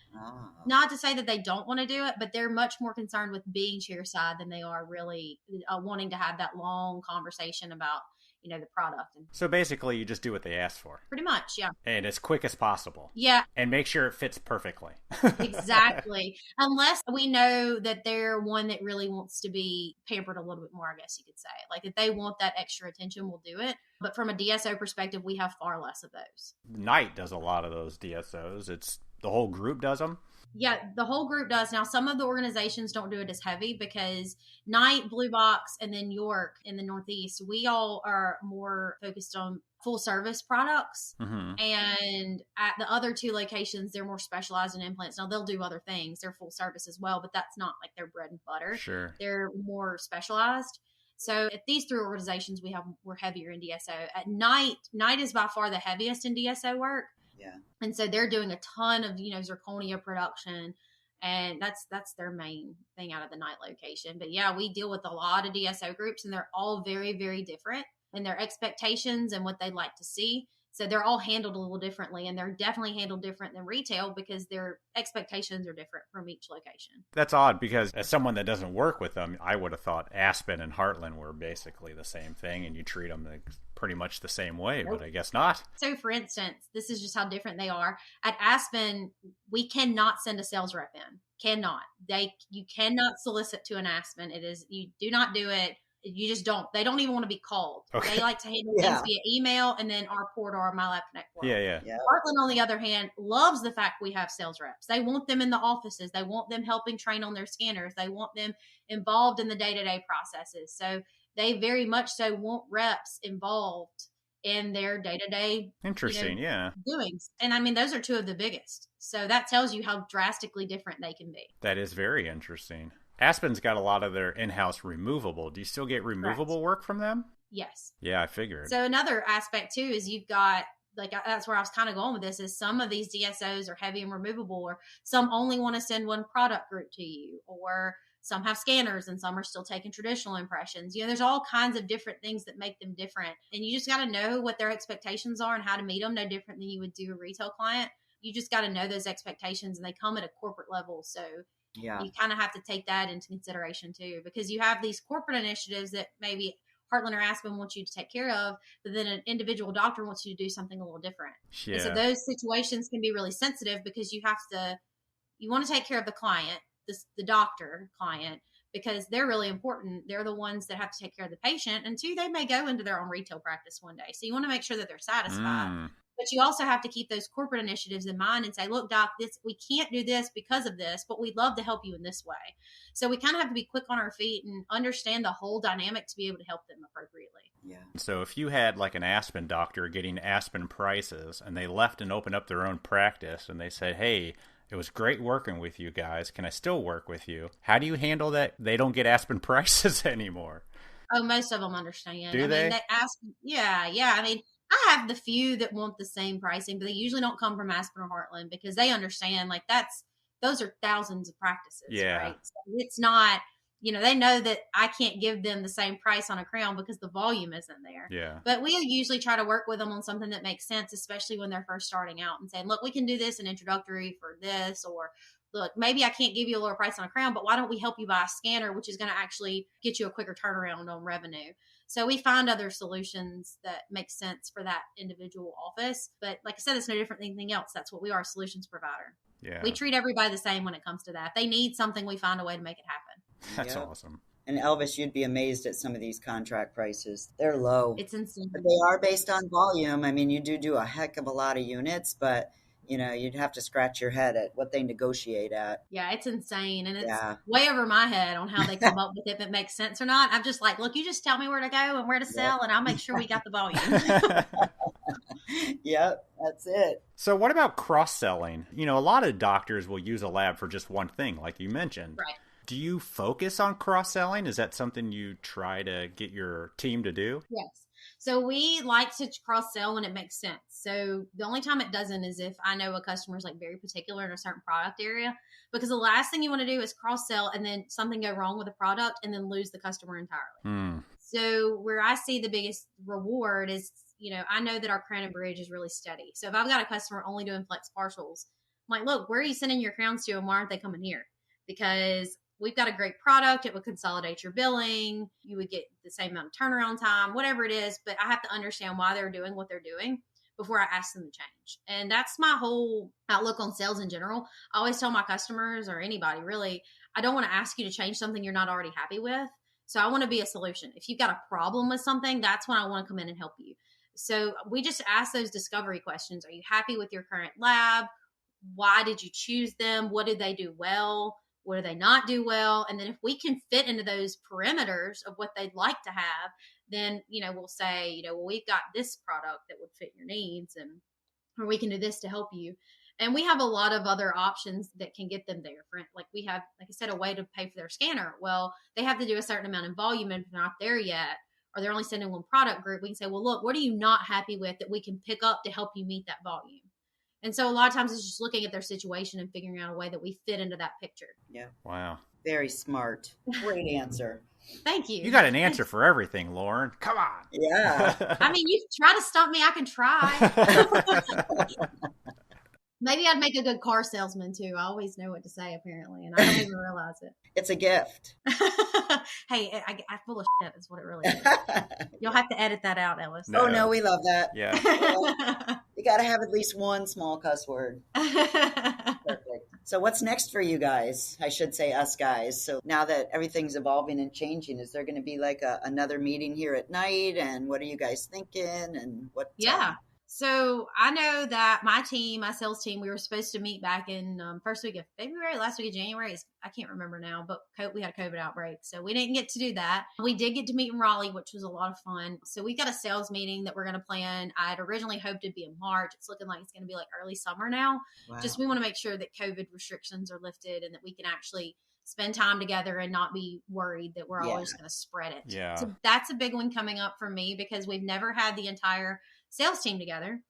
not to say that they don't want to do it, but they're much more concerned with being chairside than they are really wanting to have that long conversation about, the product. So basically you just do what they ask for. Pretty much, yeah. And as quick as possible. Yeah. And make sure it fits perfectly. Exactly. Unless we know that they're one that really wants to be pampered a little bit more, I guess you could say. Like if they want that extra attention, we'll do it. But from a DSO perspective, we have far less of those. Knight does a lot of those DSOs. It's the whole group does them. Yeah, the whole group does. Now, some of the organizations don't do it as heavy because Knight, Blue Box, and then York in the Northeast, we all are more focused on full service products. And at the other 2 locations, they're more specialized in implants. Now, they'll do other things. They're full service as well, but that's not like their bread and butter. Sure. They're more specialized. So at these 3 organizations, we're heavier in DSO. At Knight is by far the heaviest in DSO work. Yeah. And so they're doing a ton of, zirconia production, and that's their main thing out of the Knight location. But yeah, we deal with a lot of DSO groups, and they're all very, very different in their expectations and what they'd like to see. So they're all handled a little differently, and they're definitely handled different than retail because their expectations are different from each location. That's odd because as someone that doesn't work with them, I would have thought Aspen and Heartland were basically the same thing and you treat them pretty much the same way, but I guess not. So for instance, this is just how different they are. At Aspen, we cannot send a sales rep in. Cannot. You cannot solicit to an Aspen. You do not do it. You just don't. They don't even want to be called. Okay. They like to handle things via email and then our portal or My Lab Connect portal. Yeah. Heartland, on the other hand, loves the fact we have sales reps. They want them in the offices. They want them helping train on their scanners. They want them involved in the day-to-day processes. So they very much so want reps involved in their day-to-day doings. And I mean, those are 2 of the biggest. So that tells you how drastically different they can be. That is very interesting. Aspen's got a lot of their in-house removable. Do you still get removable work from them? Yes. Yeah, I figured. So another aspect too is you've got, like, that's where I was kind of going with this, is some of these DSOs are heavy and removable, or some only want to send one product group to you, or some have scanners and some are still taking traditional impressions. There's all kinds of different things that make them different. And you just got to know what their expectations are and how to meet them, no different than you would do a retail client. You just got to know those expectations, and they come at a corporate level. So you kind of have to take that into consideration too, because you have these corporate initiatives that maybe Heartland or Aspen wants you to take care of, but then an individual doctor wants you to do something a little different. Yeah. And so those situations can be really sensitive because you want to take care of the client, the doctor client, because they're really important. They're the ones that have to take care of the patient. And 2, they may go into their own retail practice one day. So you want to make sure that they're satisfied. But you also have to keep those corporate initiatives in mind and say, look, doc, we can't do this because of this, but we'd love to help you in this way. So we kind of have to be quick on our feet and understand the whole dynamic to be able to help them appropriately. Yeah. So if you had like an Aspen doctor getting Aspen prices and they left and opened up their own practice and they said, hey, it was great working with you guys. Can I still work with you? How do you handle that? They don't get Aspen prices anymore. Oh, most of them understand. Do they? They ask, yeah. I mean, I have the few that want the same pricing, but they usually don't come from Aspen or Heartland because they understand, like, that's those are thousands of practices, Yeah. right? So it's not, they know that I can't give them the same price on a crown because the volume isn't there. Yeah. But we usually try to work with them on something that makes sense, especially when they're first starting out, and saying, look, we can do this in introductory for this, or look, maybe I can't give you a lower price on a crown, but why don't we help you buy a scanner, which is going to actually get you a quicker turnaround on revenue. So we find other solutions that make sense for that individual office. But like I said, it's no different than anything else. That's what we are, a solutions provider. Yeah. We treat everybody the same when it comes to that. If they need something, we find a way to make it happen. That's awesome. And Elvis, you'd be amazed at some of these contract prices. They're low. It's insane. But they are based on volume. I mean, you do a heck of a lot of units, but you'd have to scratch your head at what they negotiate at. Yeah, it's insane. And it's way over my head on how they come up with it, if it makes sense or not. I'm just like, look, you just tell me where to go and where to sell, and I'll make sure we got the volume. Yep, that's it. So what about cross-selling? A lot of doctors will use a lab for just one thing, like you mentioned. Right. Do you focus on cross-selling? Is that something you try to get your team to do? Yes. So we like to cross-sell when it makes sense. So the only time it doesn't is if I know a customer is like very particular in a certain product area, because the last thing you want to do is cross-sell and then something go wrong with the product and then lose the customer entirely. So where I see the biggest reward is, I know that our crown and bridge is really steady. So if I've got a customer only doing flex partials, I'm like, look, where are you sending your crowns to and why aren't they coming here? Because we've got a great product. It would consolidate your billing. You would get the same amount of turnaround time, whatever it is. But I have to understand why they're doing what they're doing before I ask them to change. And that's my whole outlook on sales in general. I always tell my customers, or anybody really, I don't want to ask you to change something you're not already happy with. So I want to be a solution. If you've got a problem with something, that's when I want to come in and help you. So we just ask those discovery questions. Are you happy with your current lab? Why did you choose them? What did they do well? What do they not do well? And then if we can fit into those perimeters of what they'd like to have, then, we'll say, well, we've got this product that would fit your needs, or we can do this to help you. And we have a lot of other options that can get them there. Like we have, like I said, a way to pay for their scanner. Well, they have to do a certain amount of volume, and if they're not there yet, or they're only sending one product group, we can say, well, look, what are you not happy with that we can pick up to help you meet that volume? And so a lot of times it's just looking at their situation and figuring out a way that we fit into that picture. Yeah. Wow. Very smart. Great answer. Thank you. You got an answer for everything, Lauren. Come on. Yeah. I mean, you try to stump me, I can try. Maybe I'd make a good car salesman too. I always know what to say, apparently, and I don't even realize it. It's a gift. Hey, I'm full of shit is what it really is. You'll have to edit that out, Ellis. No. Oh, no, we love that. Yeah. Well, you got to have at least one small cuss word. Perfect. So what's next for you guys? I should say us guys. So now that everything's evolving and changing, is there going to be like another meeting here at night? And what are you guys thinking? And what? Yeah. So I know that my sales team, we were supposed to meet back in first week of February, last week of January. I can't remember now, but we had a COVID outbreak. So we didn't get to do that. We did get to meet in Raleigh, which was a lot of fun. So we got a sales meeting that we're going to plan. I had originally hoped it'd be in March. It's looking like it's going to be like early summer now. Wow. Just we want to make sure that COVID restrictions are lifted and that we can actually spend time together and not be worried that we're always going to spread it. Yeah. So that's a big one coming up for me because we've never had the entire sales team together.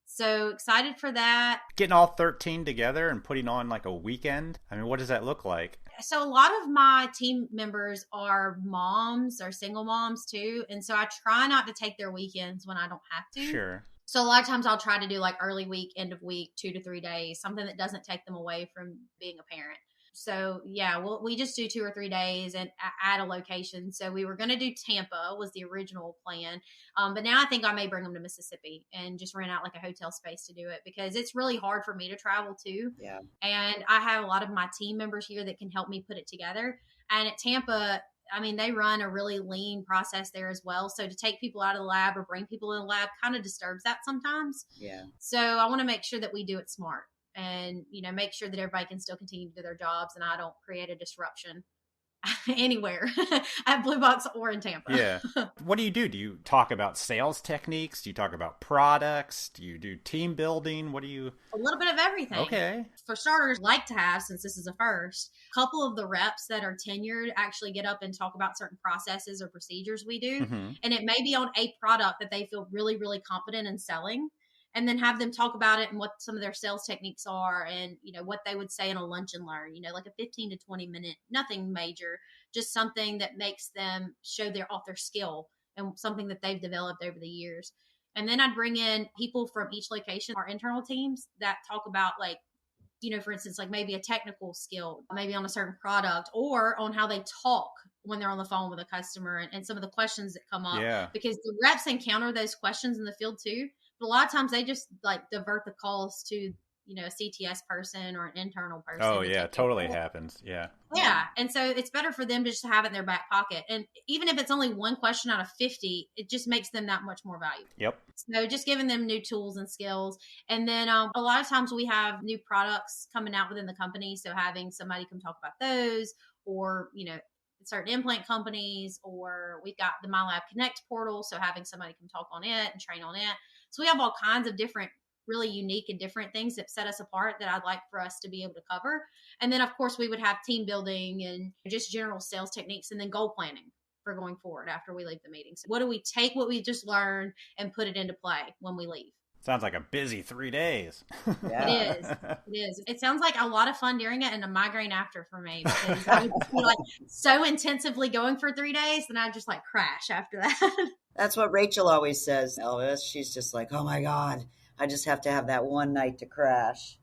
So excited for that. Getting all 13 together and putting on like a weekend. I mean, what does that look like? So a lot of my team members are moms or single moms too. And so I try not to take their weekends when I don't have to. Sure. So a lot of times I'll try to do like early week, end of week, 2 to 3 days, something that doesn't take them away from being a parent. So yeah, we just do 2 or 3 days and at a location. So we were going to do Tampa was the original plan. But now I think I may bring them to Mississippi and just rent out like a hotel space to do it because it's really hard for me to travel too. Yeah. And I have a lot of my team members here that can help me put it together. And at Tampa, I mean, they run a really lean process there as well. So to take people out of the lab or bring people in the lab kind of disturbs that sometimes. Yeah. So I want to make sure that we do it smart. And, make sure that everybody can still continue to do their jobs and I don't create a disruption anywhere at Blue Box or in Tampa. Yeah. What do? Do you talk about sales techniques? Do you talk about products? Do you do team building? What do you? A little bit of everything. Okay. For starters, like to have, since this is a first, a couple of the reps that are tenured actually get up and talk about certain processes or procedures we do. Mm-hmm. And it may be on a product that they feel really, really confident in selling. and then have them talk about it and what some of their sales techniques are, and what they would say in a lunch and learn, like a 15 to 20 minute, nothing major, just something that makes them show off their skill and something that they've developed over the years. And then I'd bring in people from each location, our internal teams, that talk about like, for instance, like maybe a technical skill, maybe on a certain product, or on how they talk when they're on the phone with a customer, and some of the questions that come up. Yeah. Because the reps encounter those questions in the field too. But a lot of times they just like divert the calls to, a CTS person or an internal person. Oh, yeah, totally happens. Yeah. Yeah. And so it's better for them to just have it in their back pocket. And even if it's only one question out of 50, it just makes them that much more valuable. Yep. So just giving them new tools and skills. And then a lot of times we have new products coming out within the company. So having somebody come talk about those, or, certain implant companies, or we've got the MyLab Connect portal. So having somebody come talk on it and train on it. So we have all kinds of different, really unique and different things that set us apart that I'd like for us to be able to cover. And then of course we would have team building and just general sales techniques, and then goal planning for going forward after we leave the meeting. So what do we take what we just learned and put it into play when we leave? Sounds like a busy 3 days. Yeah. It is. It is. It sounds like a lot of fun during it and a migraine after for me, because I would be like so intensively going for 3 days, and I'd just like crash after that. That's what Rachel always says, Elvis. She's just like, oh my God, I just have to have that one night to crash.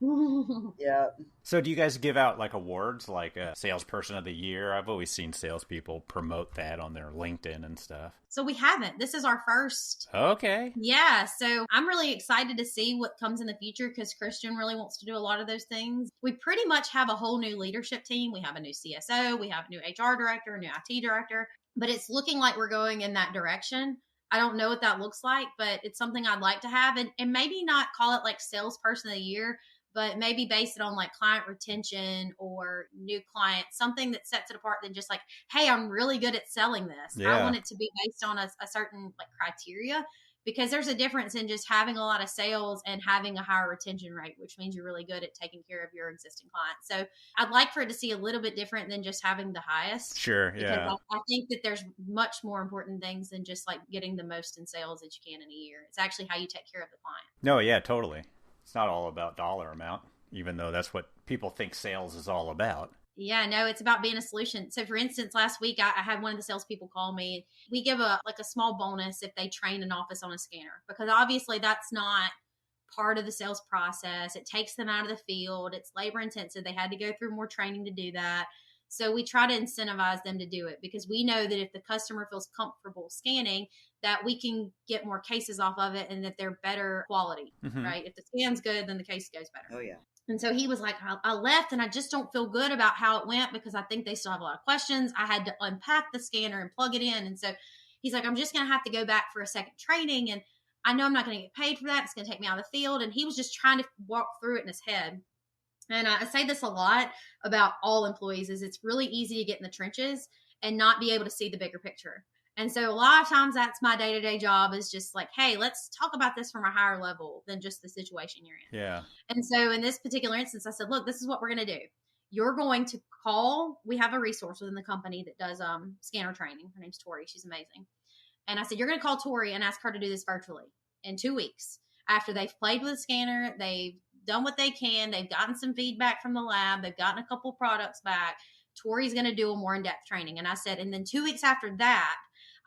Yeah. So do you guys give out like awards, like a salesperson of the year? I've always seen salespeople promote that on their LinkedIn and stuff. So we haven't. This is our first. Okay. Yeah. So I'm really excited to see what comes in the future, because Christian really wants to do a lot of those things. We pretty much have a whole new leadership team. We have a new CSO. We have a new HR director, a new IT director, but it's looking like we're going in that direction. I don't know what that looks like, but it's something I'd like to have, and maybe not call it like salesperson of the year, but maybe base it on like client retention or new clients, something that sets it apart than just like, hey, I'm really good at selling this. Yeah. I want it to be based on a certain like criteria, because there's a difference in just having a lot of sales and having a higher retention rate, which means you're really good at taking care of your existing clients. So I'd like for it to see a little bit different than just having the highest. Sure. Yeah. I think that there's much more important things than just like getting the most in sales that you can in a year. It's actually how you take care of the client. No, yeah, totally. It's not all about dollar amount, even though that's what people think sales is all about. Yeah, no, it's about being a solution. So for instance, last week I had one of the salespeople call me. We give a small bonus if they train an office on a scanner, because obviously that's not part of the sales process. It takes them out of the field. It's labor intensive. They had to go through more training to do that. So we try to incentivize them to do it, because we know that if the customer feels comfortable scanning, that we can get more cases off of it, and that they're better quality, right? If the scan's good, then the case goes better. Oh, yeah. And so he was like, I left and I just don't feel good about how it went, because I think they still have a lot of questions. I had to unpack the scanner and plug it in. And so he's like, I'm just going to have to go back for a second training. And I know I'm not going to get paid for that. It's going to take me out of the field. And he was just trying to walk through it in his head. And I say this a lot about all employees, is it's really easy to get in the trenches and not be able to see the bigger picture. And so a lot of times that's my day-to-day job, is just like, hey, let's talk about this from a higher level than just the situation you're in. Yeah. And so in this particular instance, I said, look, this is what we're going to do. You're going to call. We have a resource within the company that does scanner training. Her name's Tori. She's amazing. And I said, you're going to call Tori and ask her to do this virtually in 2 weeks. After they've played with the scanner, they've done what they can. They've gotten some feedback from the lab. They've gotten a couple products back. Tori's going to do a more in-depth training. And I said, and then 2 weeks after that,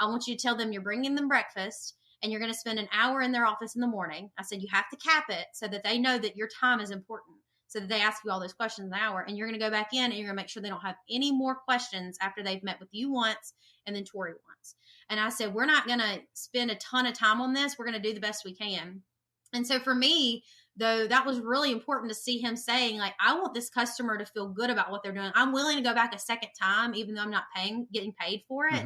I want you to tell them you're bringing them breakfast and you're going to spend an hour in their office in the morning. I said, you have to cap it so that they know that your time is important, so that they ask you all those questions in an hour, and you're going to go back in and you're going to make sure they don't have any more questions after they've met with you once and then Tori once. And I said, we're not going to spend a ton of time on this. We're going to do the best we can. And so for me, though, that was really important to see him saying, like, I want this customer to feel good about what they're doing. I'm willing to go back a second time, even though I'm not getting paid for it.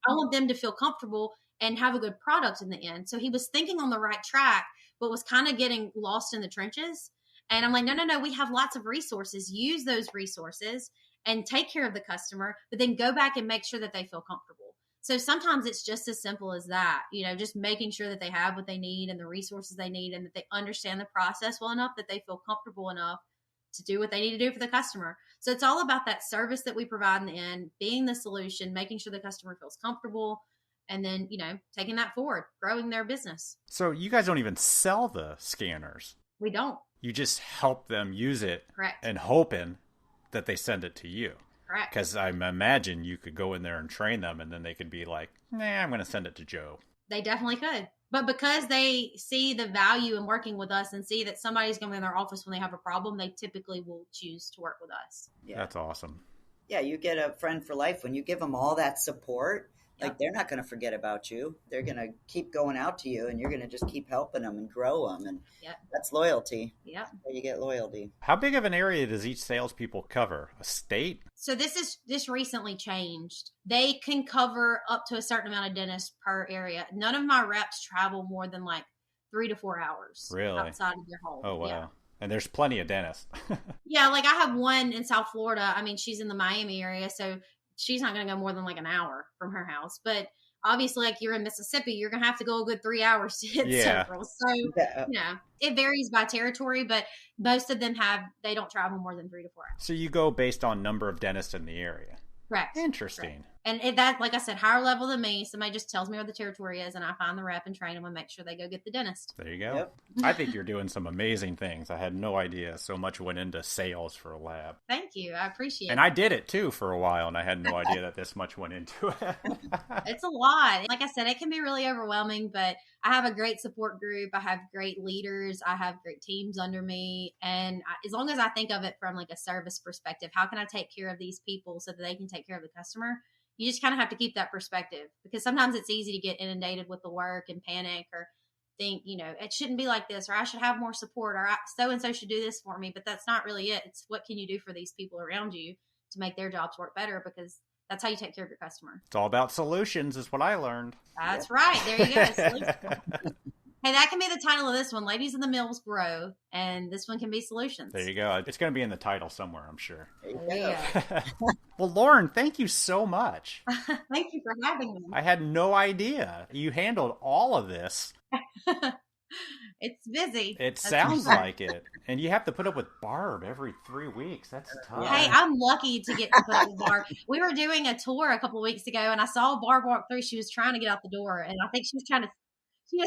I want them to feel comfortable and have a good product in the end. So he was thinking on the right track, but was kind of getting lost in the trenches. And I'm like, no, we have lots of resources. Use those resources and take care of the customer, but then go back and make sure that they feel comfortable. So sometimes it's just as simple as that, just making sure that they have what they need and the resources they need, and that they understand the process well enough that they feel comfortable enough to do what they need to do for the customer. So it's all about that service that we provide in the end, being the solution, making sure the customer feels comfortable, and then, taking that forward, growing their business. So you guys don't even sell the scanners. We don't. You just help them use it. Correct. And hoping that they send it to you. Correct. Because I imagine you could go in there and train them, and then they could be like, nah, I'm going to send it to Joe. They definitely could. But because they see the value in working with us and see that somebody's going to be in their office when they have a problem, they typically will choose to work with us. Yeah. That's awesome. Yeah, you get a friend for life when you give them all that support. Yep. Like, they're not going to forget about you. They're going to keep going out to you, and you're going to just keep helping them and grow them. And that's loyalty. Yeah. Where you get loyalty. How big of an area does each salespeople cover? A state? So this recently changed. They can cover up to a certain amount of dentists per area. None of my reps travel more than like 3 to 4 hours. Really? Outside of their home. Oh, wow. Yeah. And there's plenty of dentists. Yeah, like I have one in South Florida. I mean, she's in the Miami area, so she's not going to go more than like an hour from her house. But obviously, like you're in Mississippi, you're going to have to go a good 3 hours to hit Central. So, it varies by territory, but most of them they don't travel more than 3 to 4 hours. So you go based on number of dentists in the area. Correct. Interesting. Correct. And that, like I said, higher level than me. Somebody just tells me where the territory is, and I find the rep and train them and make sure they go get the dentist. There you go. Yep. I think you're doing some amazing things. I had no idea so much went into sales for a lab. Thank you. I appreciate it. And I did it too for a while, and I had no idea that this much went into it. It's a lot. Like I said, it can be really overwhelming, but I have a great support group. I have great leaders. I have great teams under me. And as long as I think of it from like a service perspective, how can I take care of these people so that they can take care of the customer? You just kind of have to keep that perspective, because sometimes it's easy to get inundated with the work and panic or think, it shouldn't be like this, or I should have more support, or so-and-so should do this for me. But that's not really it. It's what can you do for these people around you to make their jobs work better, because that's how you take care of your customer. It's all about solutions is what I learned. That's right. There you go. Hey, that can be the title of this one. Ladies in the Mills Grow. And this one can be Solutions. There you go. It's going to be in the title somewhere, I'm sure. Yeah. Well, Lauren, thank you so much. Thank you for having me. I had no idea you handled all of this. It's busy. It sounds like it. And you have to put up with Barb every 3 weeks. That's tough. Hey, I'm lucky to get to put up with Barb. We were doing a tour a couple of weeks ago, and I saw Barb walk through. She was trying to get out the door, and I think she was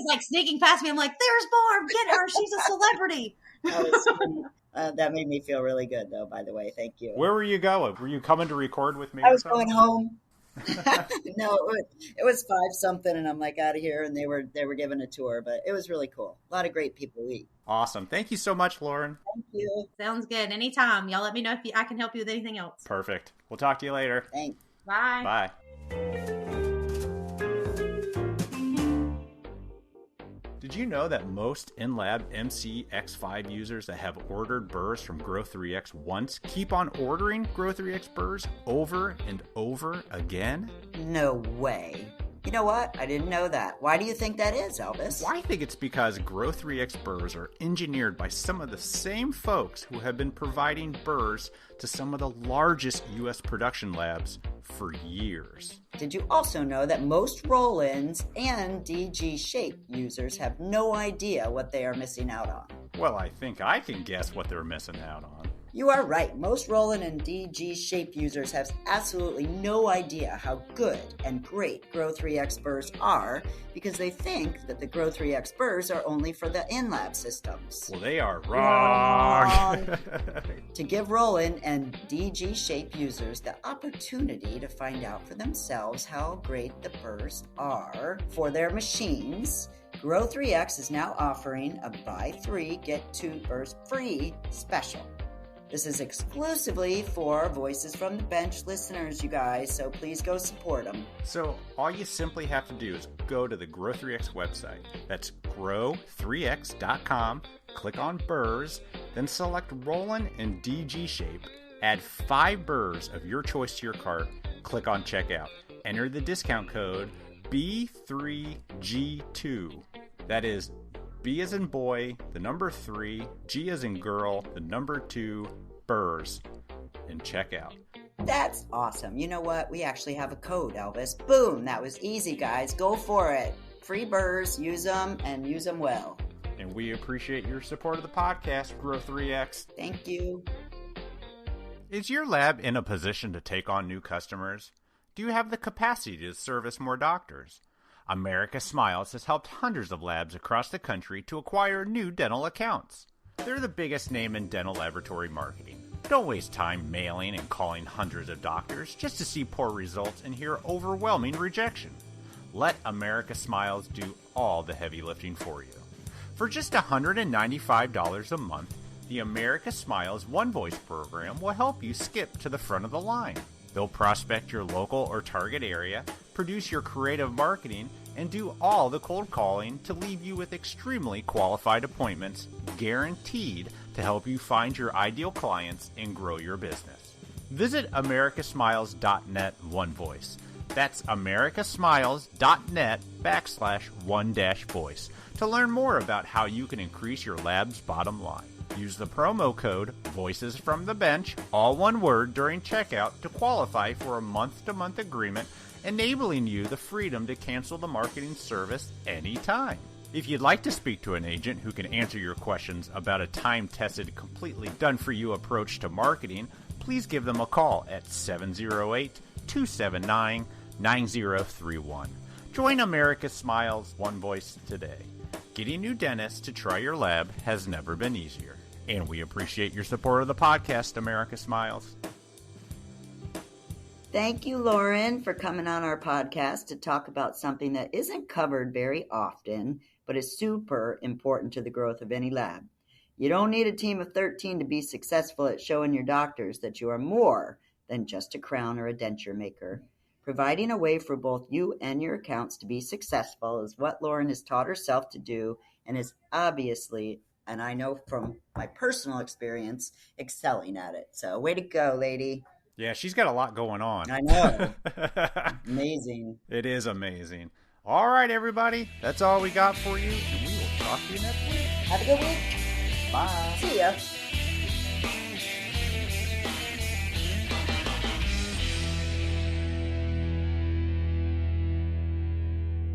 like sneaking past me. I'm like, there's Barb. Get her. She's a celebrity. That made me feel really good, though, by the way. Thank you. Where were you going? Were you coming to record with me? I was going home. No, it was 5-something, and I'm like out of here, and they were giving a tour, but it was really cool. A lot of great people to eat. Awesome. Thank you so much, Lauren. Thank you. Sounds good. Anytime. Y'all let me know if I can help you with anything else. Perfect. We'll talk to you later. Thanks. Bye. Bye. Did you know that most in-lab MCX5 users that have ordered BURS from Grow3X once keep on ordering Grow3X BURS over and over again? No way. You know what? I didn't know that. Why do you think that is, Elvis? Well, I think it's because Grow3X BURS are engineered by some of the same folks who have been providing BURS to some of the largest U.S. production labs for years. Did you also know that most Roland and DGShape users have no idea what they are missing out on? Well, I think I can guess what they're missing out on. You are right. Most Roland and DGShape users have absolutely no idea how good and great Grow3X BURS are, because they think that the Grow3X BURS are only for the in-lab systems. Well, they are wrong. To give Roland and DGShape users the opportunity to find out for themselves how great the BURS are for their machines, Grow3X is now offering a buy 3, get 2 BURS free special. This is exclusively for Voices from the Bench listeners, you guys, so please go support them. So all you simply have to do is go to the Grow3X website. That's grow3x.com, click on BURS, then select Roland and DGShape, add 5 BURS of your choice to your cart, click on checkout. Enter the discount code B3G2. That is B as in boy, the number 3, G as in girl, the number 2, BURS, and check out. That's awesome. You know what? We actually have a code, Elvis. Boom! That was easy, guys. Go for it. Free BURS. Use them, and use them well. And we appreciate your support of the podcast, Grow3X. Thank you. Is your lab in a position to take on new customers? Do you have the capacity to service more doctors? America Smiles has helped hundreds of labs across the country to acquire new dental accounts. They're the biggest name in dental laboratory marketing. Don't waste time mailing and calling hundreds of doctors just to see poor results and hear overwhelming rejection. Let America Smiles do all the heavy lifting for you. For just $195 a month, the America Smiles One Voice program will help you skip to the front of the line. They'll prospect your local or target area, produce your creative marketing, and do all the cold calling to leave you with extremely qualified appointments guaranteed to help you find your ideal clients and grow your business. Visit americasmiles.net One Voice. That's americasmiles.net/one-voice to learn more about how you can increase your lab's bottom line. Use the promo code Voices from the Bench, all one word, during checkout to qualify for a month-to-month agreement, enabling you the freedom to cancel the marketing service anytime. If you'd like to speak to an agent who can answer your questions about a time-tested, completely done-for-you approach to marketing, please give them a call at 708-279-9031. Join America Smiles One Voice today. Getting new dentists to try your lab has never been easier. And we appreciate your support of the podcast, America Smiles. Thank you, Lauren, for coming on our podcast to talk about something that isn't covered very often, but is super important to the growth of any lab. You don't need a team of 13 to be successful at showing your doctors that you are more than just a crown or a denture maker. Providing a way for both you and your accounts to be successful is what Lauren has taught herself to do and is obviously, and I know from my personal experience, excelling at it. So way to go, lady. Yeah, she's got a lot going on. I know. Amazing. It is amazing. All right, everybody. That's all we got for you. And we will talk to you next week. Have a good week. Bye. See ya.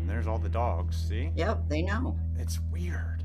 And there's all the dogs, see? Yep, they know. It's weird.